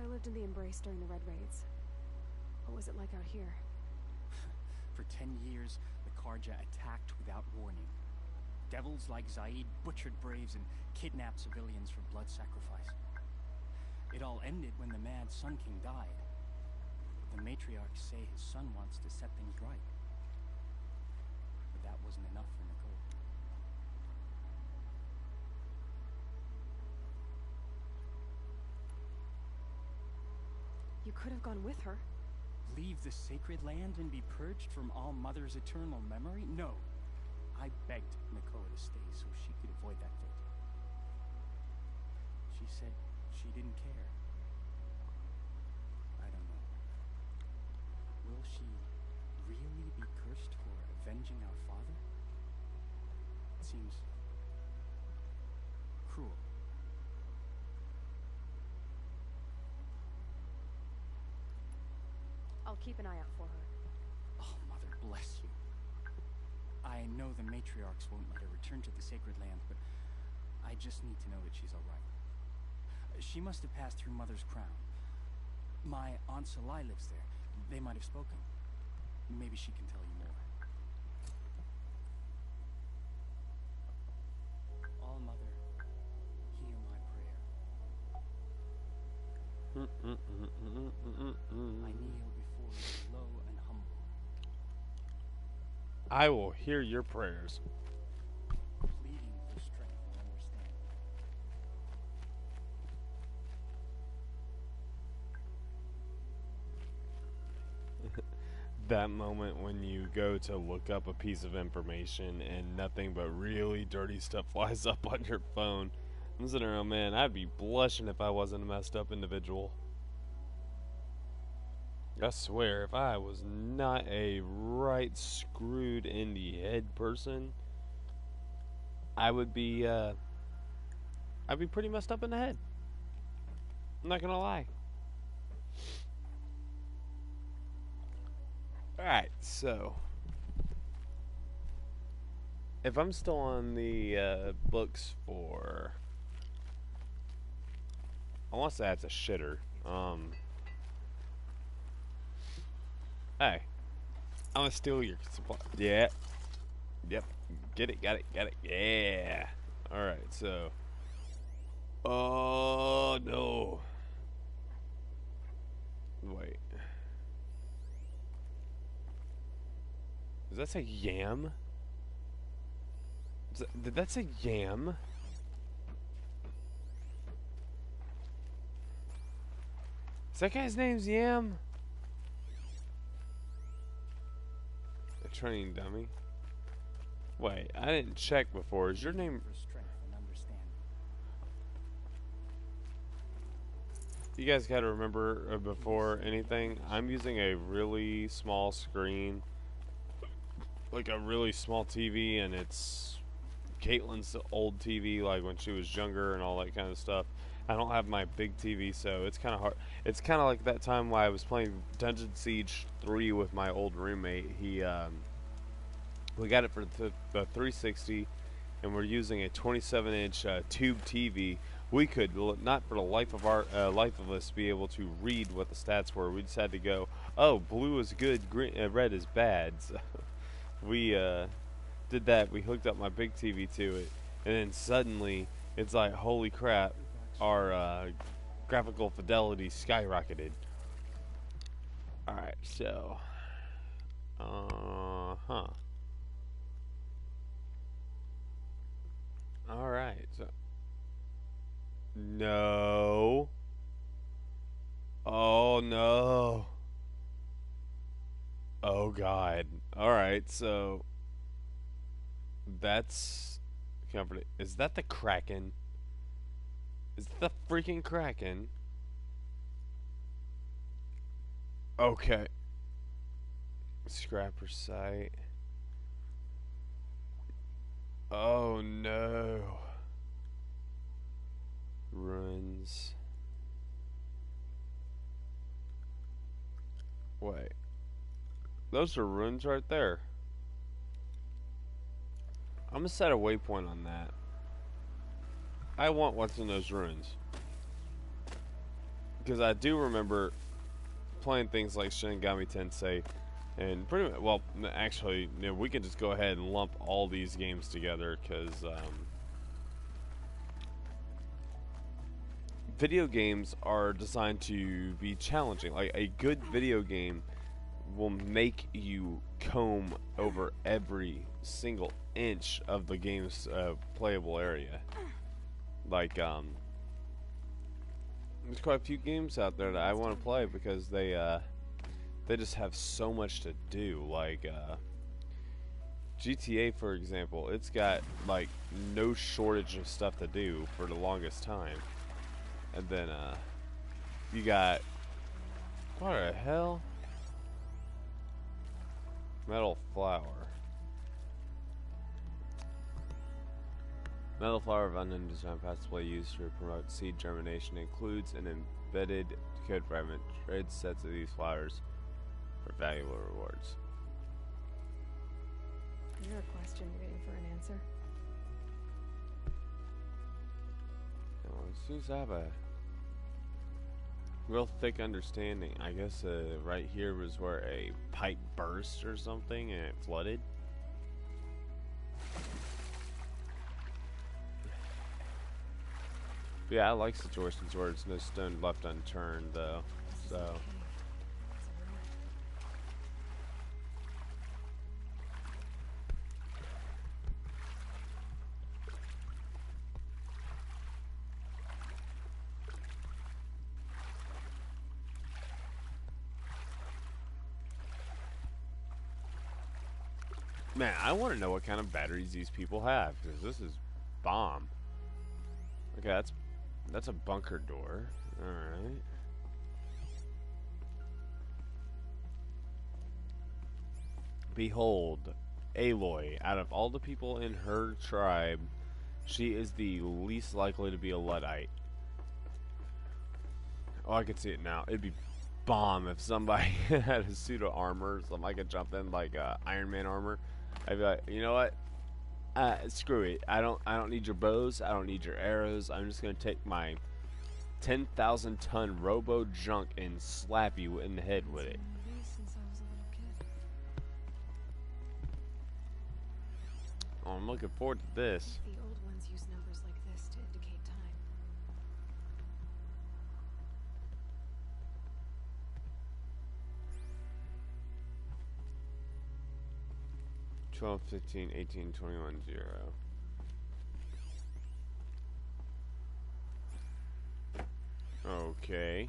I lived in the Embrace during the Red Raids. What was it like out here? For 10 years, the Karja attacked without warning. Devils like Zaid butchered braves and kidnapped civilians for blood sacrifice. It all ended when the mad Sun King died. The matriarchs say his son wants to set things right. But that wasn't enough for Nakoa. You could have gone with her. Leave the Sacred Land and be purged from all Mother's eternal memory? No. I begged Nakoa to stay so she could avoid that fate. She said she didn't care. I don't know. Will she really be cursed for avenging our father? It seems cruel. I'll keep an eye out for her. Oh, Mother bless you. I know the matriarchs won't let her return to the Sacred Land, but I just need to know that she's all right. She must have passed through Mother's crown. My Aunt Salai lives there. They might have spoken. Maybe she can tell you more. All Mother, hear my prayer. I kneel before you low and humble. I will hear your prayers. Pleading for strength and understanding. That moment when you go to look up a piece of information and nothing but really dirty stuff flies up on your phone. I'm sitting around, man, I'd be blushing if I wasn't a messed up individual. I swear, if I was not a right screwed in the head person, I'd be pretty messed up in the head. I'm not gonna lie. Alright, so if I'm still on the books for, I want to say that's a shitter. Hey, I'm gonna steal your supply. Yeah. Yep. Get it, got it, yeah. Alright, so. Oh, no. Wait. Does that say yam? Did that say yam? Is that guy's name's Yam? A trained dummy. Wait, I didn't check before. Is your name? For strength and understanding. You guys gotta remember before anything, I'm using a really small screen. Like a really small TV, and it's Caitlin's old TV, like when she was younger and all that kind of stuff. I don't have my big TV, so it's kind of hard. It's kind of like that time when I was playing Dungeon Siege 3 with my old roommate. We got it for the 360, and we're using a 27-inch tube TV. We could not for the life of us be able to read what the stats were. We just had to go, oh, blue is good, green, red is bad. So we did that. We hooked up my big TV to it, and then suddenly it's like, holy crap, our graphical fidelity skyrocketed. Alright, so alright, so no. Oh no. Oh god. Alright, so that's comforting. Is that the Kraken? Is that the freaking Kraken? Okay. Scrapper site. Oh no. Ruins. Wait. Those are ruins right there. I'm gonna set a waypoint on that. I want what's in those ruins. Because I do remember playing things like Shin Megami Tensei, and pretty much, well, actually, you know, we can just go ahead and lump all these games together, because video games are designed to be challenging. Like, a good video game will make you comb over every single inch of the game's playable area. Like, there's quite a few games out there that I want to play because they just have so much to do. Like, GTA, for example, it's got, like, no shortage of stuff to do for the longest time. And then, you got, what the hell? Metal flower. Metal flower of unknown design, possibly used to promote seed germination, includes an embedded code fragment. Trade sets of these flowers for valuable rewards. Is there a question waiting for an answer? Well, it seems to have a real thick understanding. I guess right here was where a pipe burst or something and it flooded. Yeah, I like situations where it's no stone left unturned, though. So. Man, I want to know what kind of batteries these people have, because this is bomb. Okay, that's a bunker door. Alright. Behold, Aloy. Out of all the people in her tribe, she is the least likely to be a Luddite. Oh, I can see it now. It'd be bomb if somebody had a suit of armor, something I could jump in like Iron Man armor. I'd be like, you know what? Screw it. I don't need your bows. I don't need your arrows. I'm just gonna take my 10,000 ton robo junk and slap you in the head with it. Since I was a little kid. Oh, I'm looking forward to this. The old ones use numbers like this to indicate time. 12, 15, 18, 21, 0. Okay.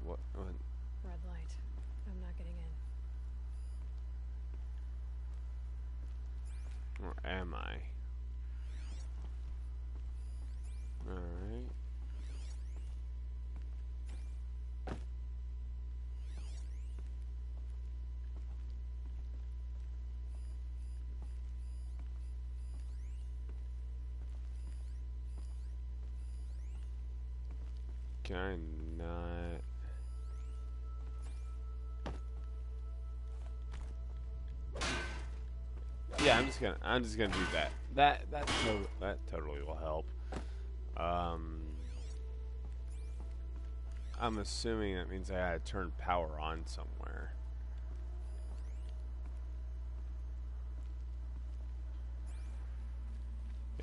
What? Red light. I'm not getting in. Or am I? Alright. Can I not? Yeah, I'm just gonna do that. That totally will help. I'm assuming that means I gotta turn power on somewhere.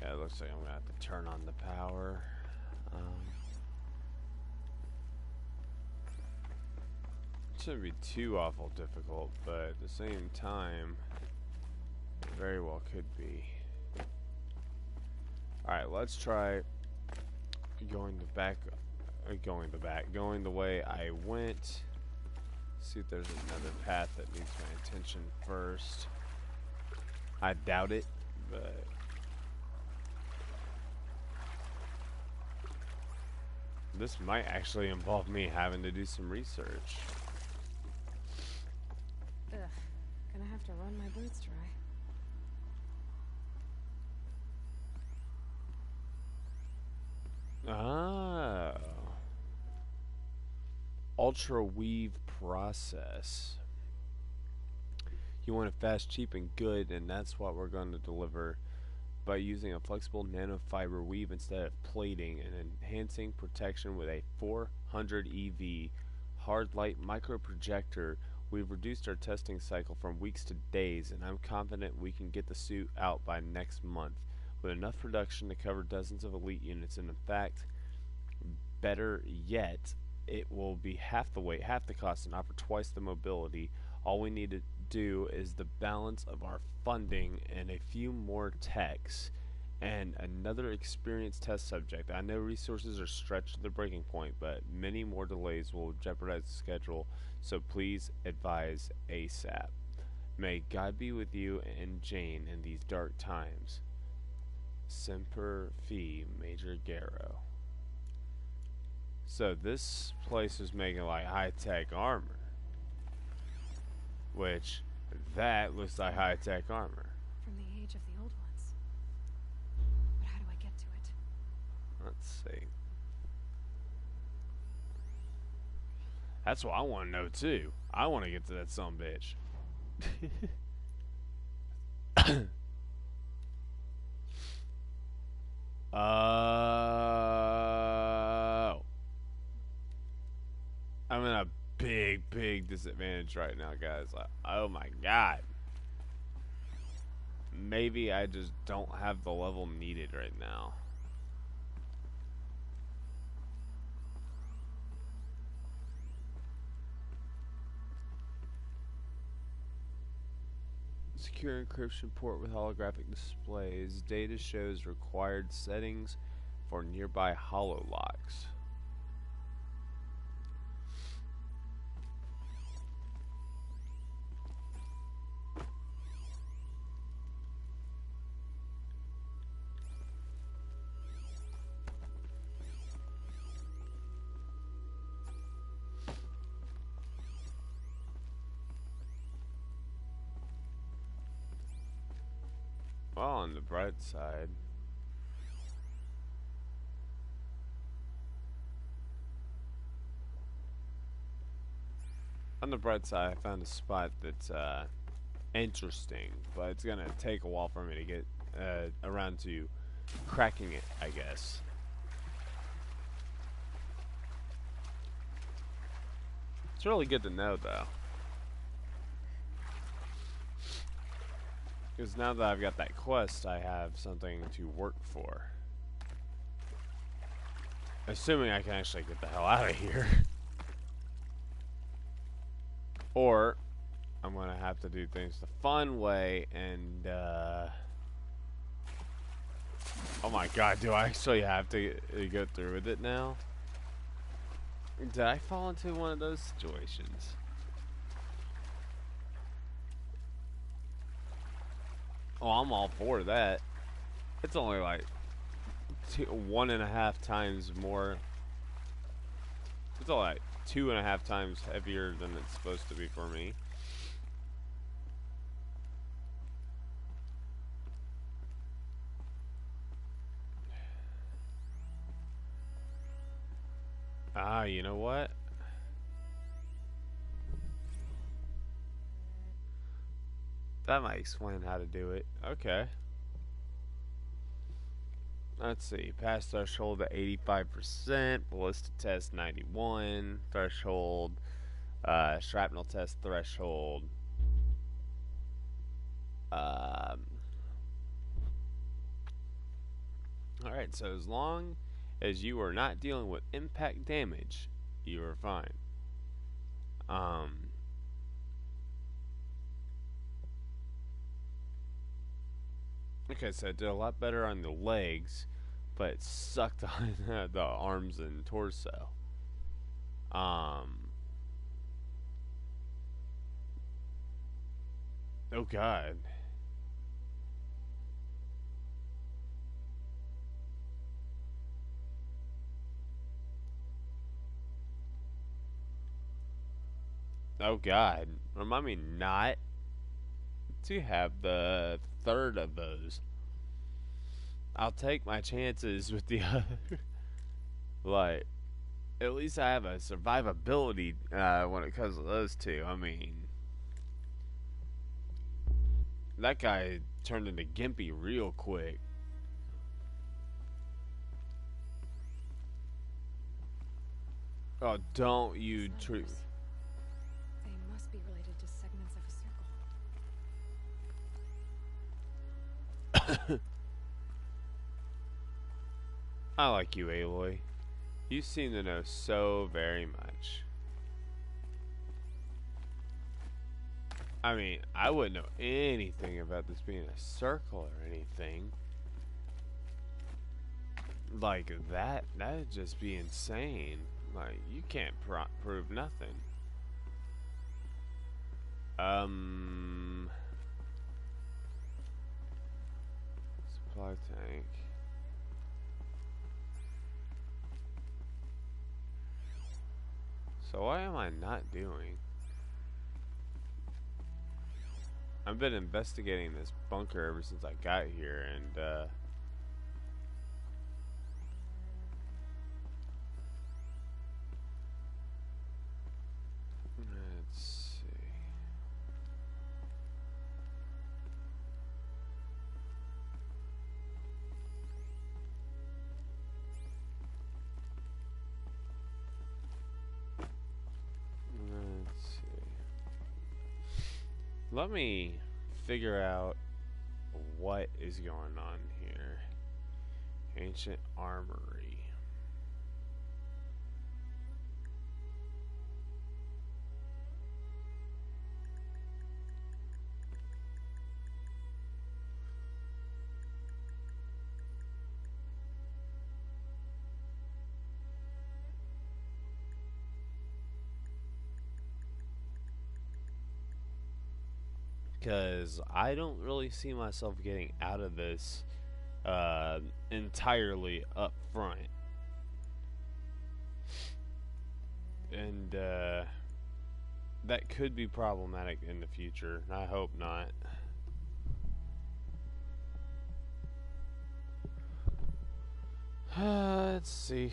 Yeah, it looks like I'm gonna have to turn on the power. Shouldn't be too awful difficult, but at the same time, it very well could be. Alright, let's try going the way I went. See if there's another path that needs my attention first. I doubt it, but this might actually involve me having to do some research. Ugh. Gonna have to run my boots dry. Oh. Ultra weave process. You want it fast, cheap, and good, and that's what we're going to deliver by using a flexible nanofiber weave instead of plating and enhancing protection with a 400 EV hard light micro projector. We've reduced our testing cycle from weeks to days, and I'm confident we can get the suit out by next month with enough production to cover dozens of elite units, and in fact, better yet, it will be half the weight, half the cost, and offer twice the mobility. All we need to do is the balance of our funding and a few more techs and another experienced test subject. I know resources are stretched to the breaking point, but many more delays will jeopardize the schedule, so please advise ASAP. May God be with you and Jane in these dark times. Semper Fi, Major Garrow. So this place was making like high-tech armor. Which, that looks like high-tech armor. From the age of the old ones. But how do I get to it? Let's see. That's what I want to know too. I want to get to that sumbitch. I'm in a big disadvantage right now, guys. Like, oh my god. Maybe I just don't have the level needed right now. Secure encryption port with holographic displays. Data shows required settings for nearby hololocks. Well, on the bright side, I found a spot that's interesting, but it's gonna take a while for me to get around to cracking it, I guess. It's really good to know, though. Because now that I've got that quest, I have something to work for. Assuming I can actually get the hell out of here. Or, I'm going to have to do things the fun way and, oh my god, do I actually have to go through with it now? Did I fall into one of those situations? Oh, I'm all for that. It's only like 1.5 times more. It's only like 2.5 times heavier than it's supposed to be for me. Ah, you know what? That might explain how to do it. Okay. Let's see. Pass threshold at 85%. Ballista test 91. Threshold. Shrapnel test threshold. Alright, so as long as you are not dealing with impact damage, you are fine. Okay, so I did a lot better on the legs, but it sucked on the arms and torso. Oh god. Oh god. Remind me not to have the third of those. I'll take my chances with the other. Like, at least I have a survivability when it comes to those two. I mean, that guy turned into Gimpy real quick. Oh, don't you treat. They must be related to segments of a circle. I like you, Aloy. You seem to know so very much. I mean, I wouldn't know anything about this being a circle or anything. Like, that'd just be insane. Like, you can't prove nothing. supply tank. So what am I not doing? I've been investigating this bunker ever since I got here, and let's see. Let's see. Let me figure out what is going on here. Ancient armory. Because I don't really see myself getting out of this entirely up front. And that could be problematic in the future. I hope not. Let's see.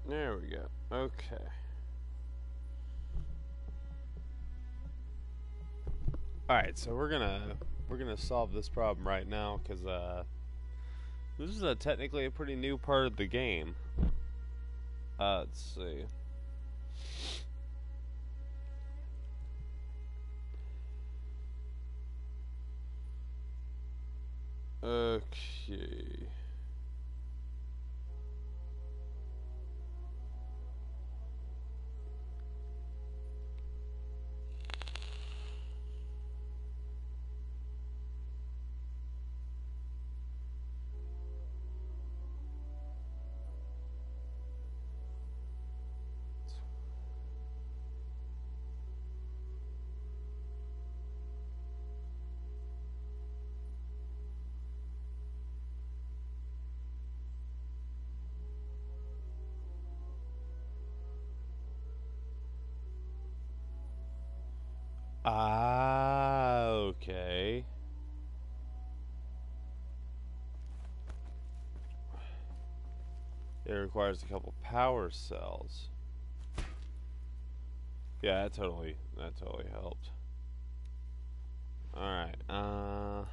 There we go. Okay. Alright, so we're gonna solve this problem right now, because this is technically a pretty new part of the game. Let's see. Okay. Ah, okay. It requires a couple power cells. Yeah, that totally helped. Alright, huh.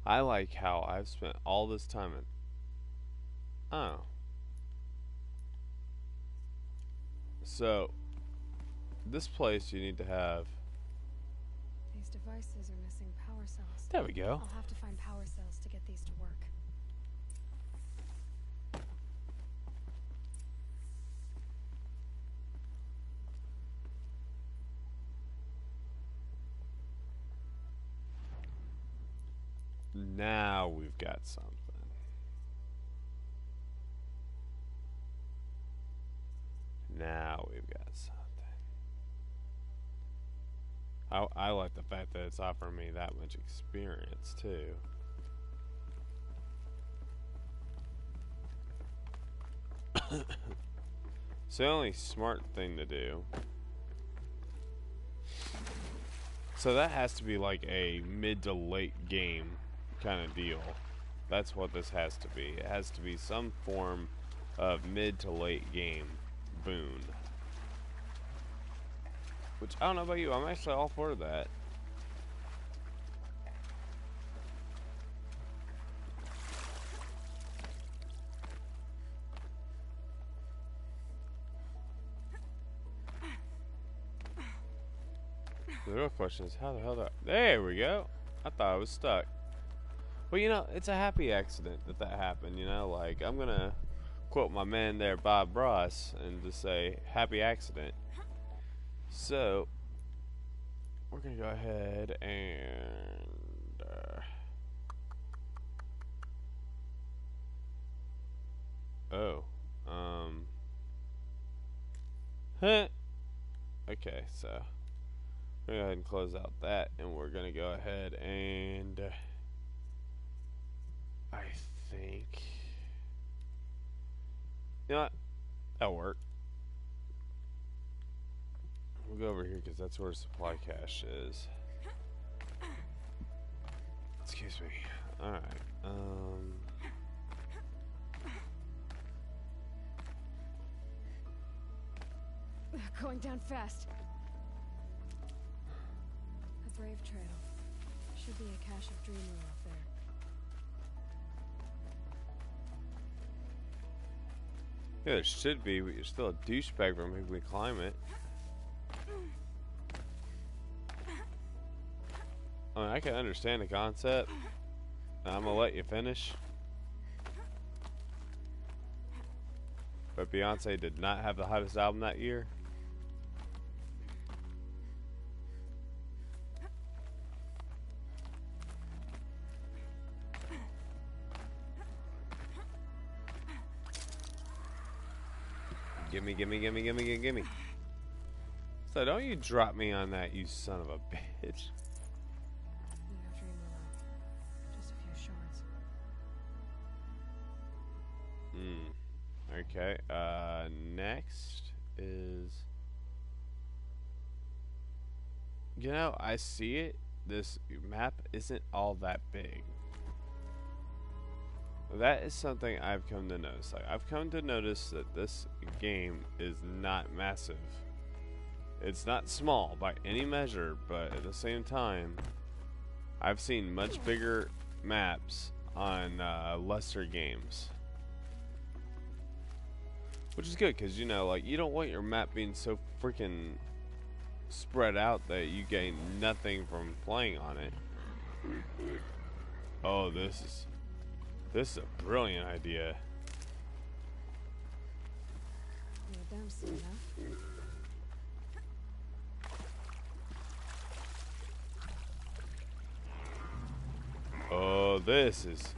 I like how I've spent all this time at... Oh. So, this place you need to have... These devices are missing power cells. There we go. I'll have to find power cells to get these to work. Now we've got something. Now we've got something. I like the fact that it's offering me that much experience too. It's the only smart thing to do. So that has to be like a mid to late game kind of deal. That's what this has to be. It has to be some form of mid to late game boon. Which, I don't know about you, I'm actually all for that. The real question is, how the hell did there we go. I thought I was stuck. Well, you know, it's a happy accident that happened, you know? Like, I'm gonna quote my man there, Bob Ross, and just say, happy accident. So, we're gonna go ahead and... Okay, so... we're gonna go ahead and close out that, and we're gonna go ahead and... I think... you know what? That'll work. We'll go over here because that's where supply cache is. Excuse me. Alright. Going down fast. A brave trail. Should be a cache of Dreamwell up there. Yeah, there should be, but you're still a douchebag for making me climb it. I mean, I can understand the concept. I'm gonna let you finish. But Beyonce did not have the hottest album that year. Gimme, gimme, gimme, gimme, gimme, gimme. So don't you drop me on that, you son of a bitch. No Dreamwell. Just a few shards. Okay, next is... you know, I see it. This map isn't all that big. That is something I've come to notice. Like, I've come to notice that this game is not massive. It's not small by any measure, but at the same time, I've seen much bigger maps on lesser games. Which is good, because, you know, like, you don't want your map being so freaking spread out that you gain nothing from playing on it. Oh, this is a brilliant idea. You're down soon enough. Oh, this is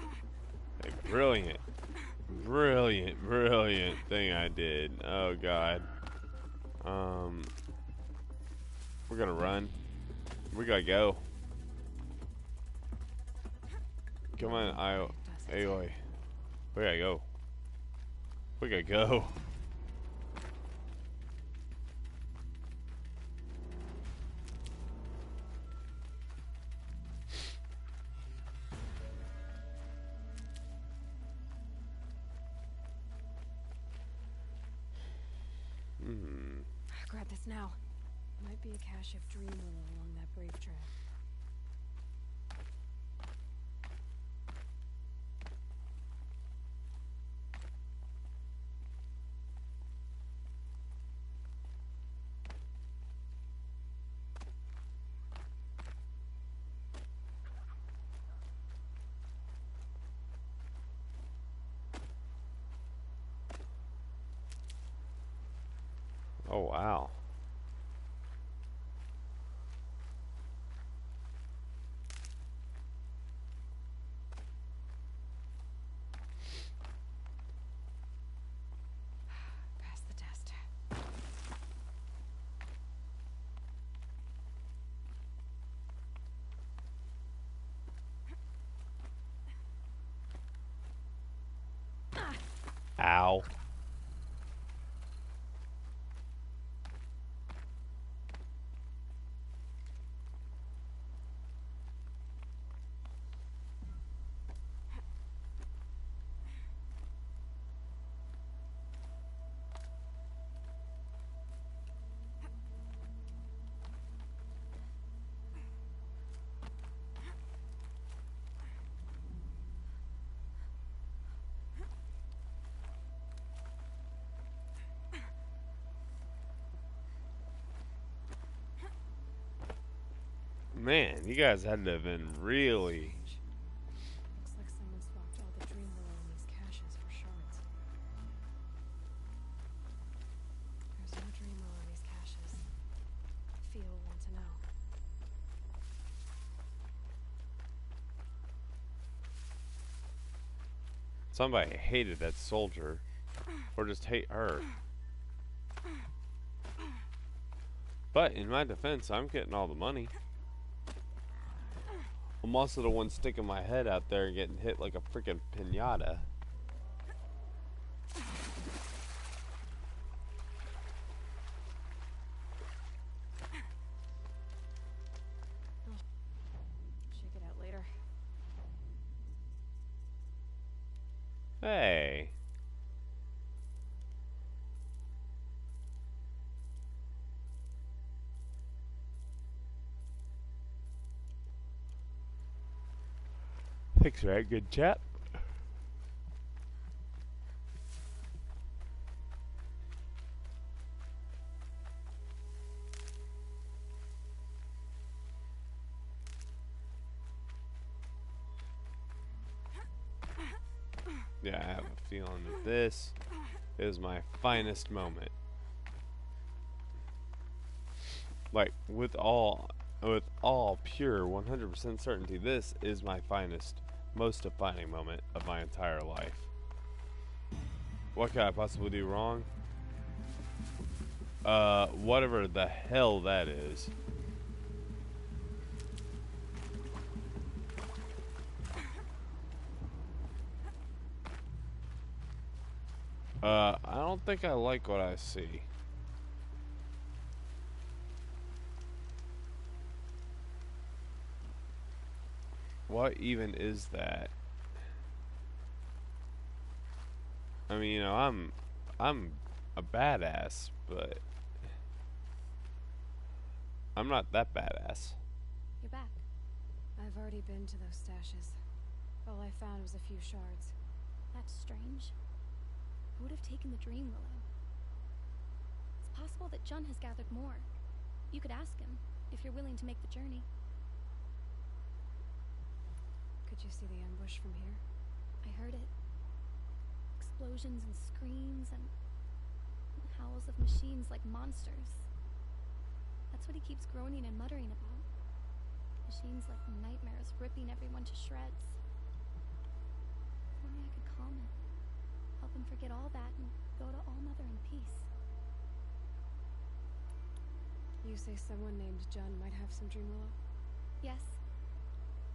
a brilliant thing I did. Oh God. We're gonna run. We gotta go. Come on, Aloy. We gotta go. We gotta go. Grab this now. Might be a cache of Dreamwell along that brave trail. Oh wow. Pass the test. Ow. Man, you guys had to have been really... Looks like someone swapped all the dream willow in these caches for shards. There's no dream willow in these caches. Feel will want to know. Somebody hated that soldier. Or just hate her. But in my defense, I'm getting all the money. I'm also the one sticking my head out there and getting hit like a freaking piñata. Check it out later. Hey. Thanks, right? Good chap. Yeah, I have a feeling that this is my finest moment. Like, with all pure 100% certainty, this is my finest, most defining moment of my entire life. What could I possibly do wrong? Whatever the hell that is. I don't think I like what I see. What even is that? I mean, you know, I'm a badass, but I'm not that badass. You're back. I've already been to those stashes. All I found was a few shards. That's strange. Who would have taken the dream willow? It's possible that Jun has gathered more. You could ask him, if you're willing to make the journey. Could you see the ambush from here? I heard it. Explosions and screams and howls of machines like monsters. That's what he keeps groaning and muttering about. Machines like nightmares ripping everyone to shreds. If only I could calm him. Help him forget all that and go to All-Mother in peace. You say someone named Jun might have some dream willow? Yes.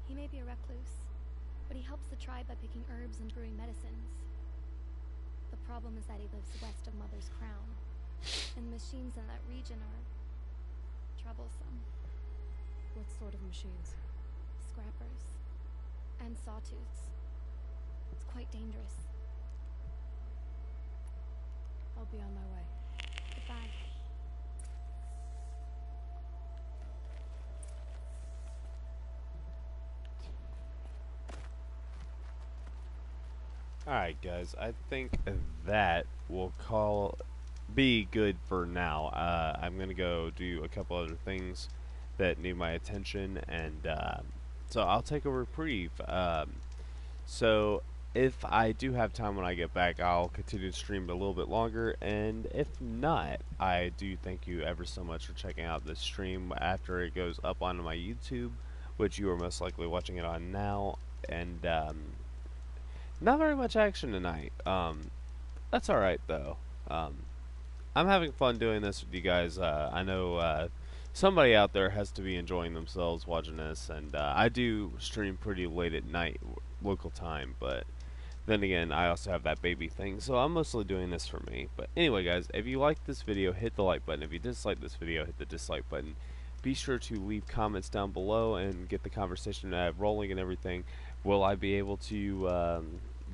He may be a recluse, but he helps the tribe by picking herbs and brewing medicines. The problem is that he lives west of Mother's Crown, and the machines in that region are troublesome. What sort of machines? Scrappers. And sawtooths. It's quite dangerous. I'll be on my way. Goodbye. Alright guys, I think that will be good for now. I'm gonna go do a couple other things that need my attention, and so I'll take a reprieve. So if I do have time when I get back, I'll continue to stream it a little bit longer, and if not, I do thank you ever so much for checking out this stream after it goes up onto my YouTube, which you are most likely watching it on now, and not very much action tonight. That's alright though. I'm having fun doing this with you guys. I know somebody out there has to be enjoying themselves watching this, and I do stream pretty late at night local time, but then again, I also have that baby thing, so I'm mostly doing this for me. But anyway guys, if you like this video, hit the like button. If you dislike this video, hit the dislike button. Be sure to leave comments down below and get the conversation rolling and everything. Will I be able to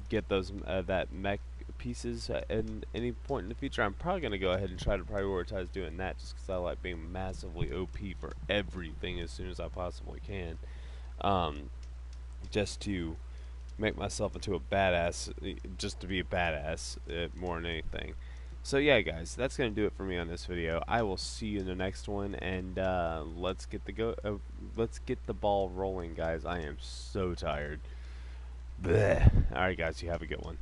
get those that mech pieces at any point in the future? I'm probably going to go ahead and try to prioritize doing that, just because I like being massively OP for everything as soon as I possibly can. Just to make myself into a badass, just to be a badass more than anything. So yeah, guys, that's gonna do it for me on this video. I will see you in the next one, and let's get the ball rolling, guys. I am so tired. Bleh. All right, guys, you have a good one.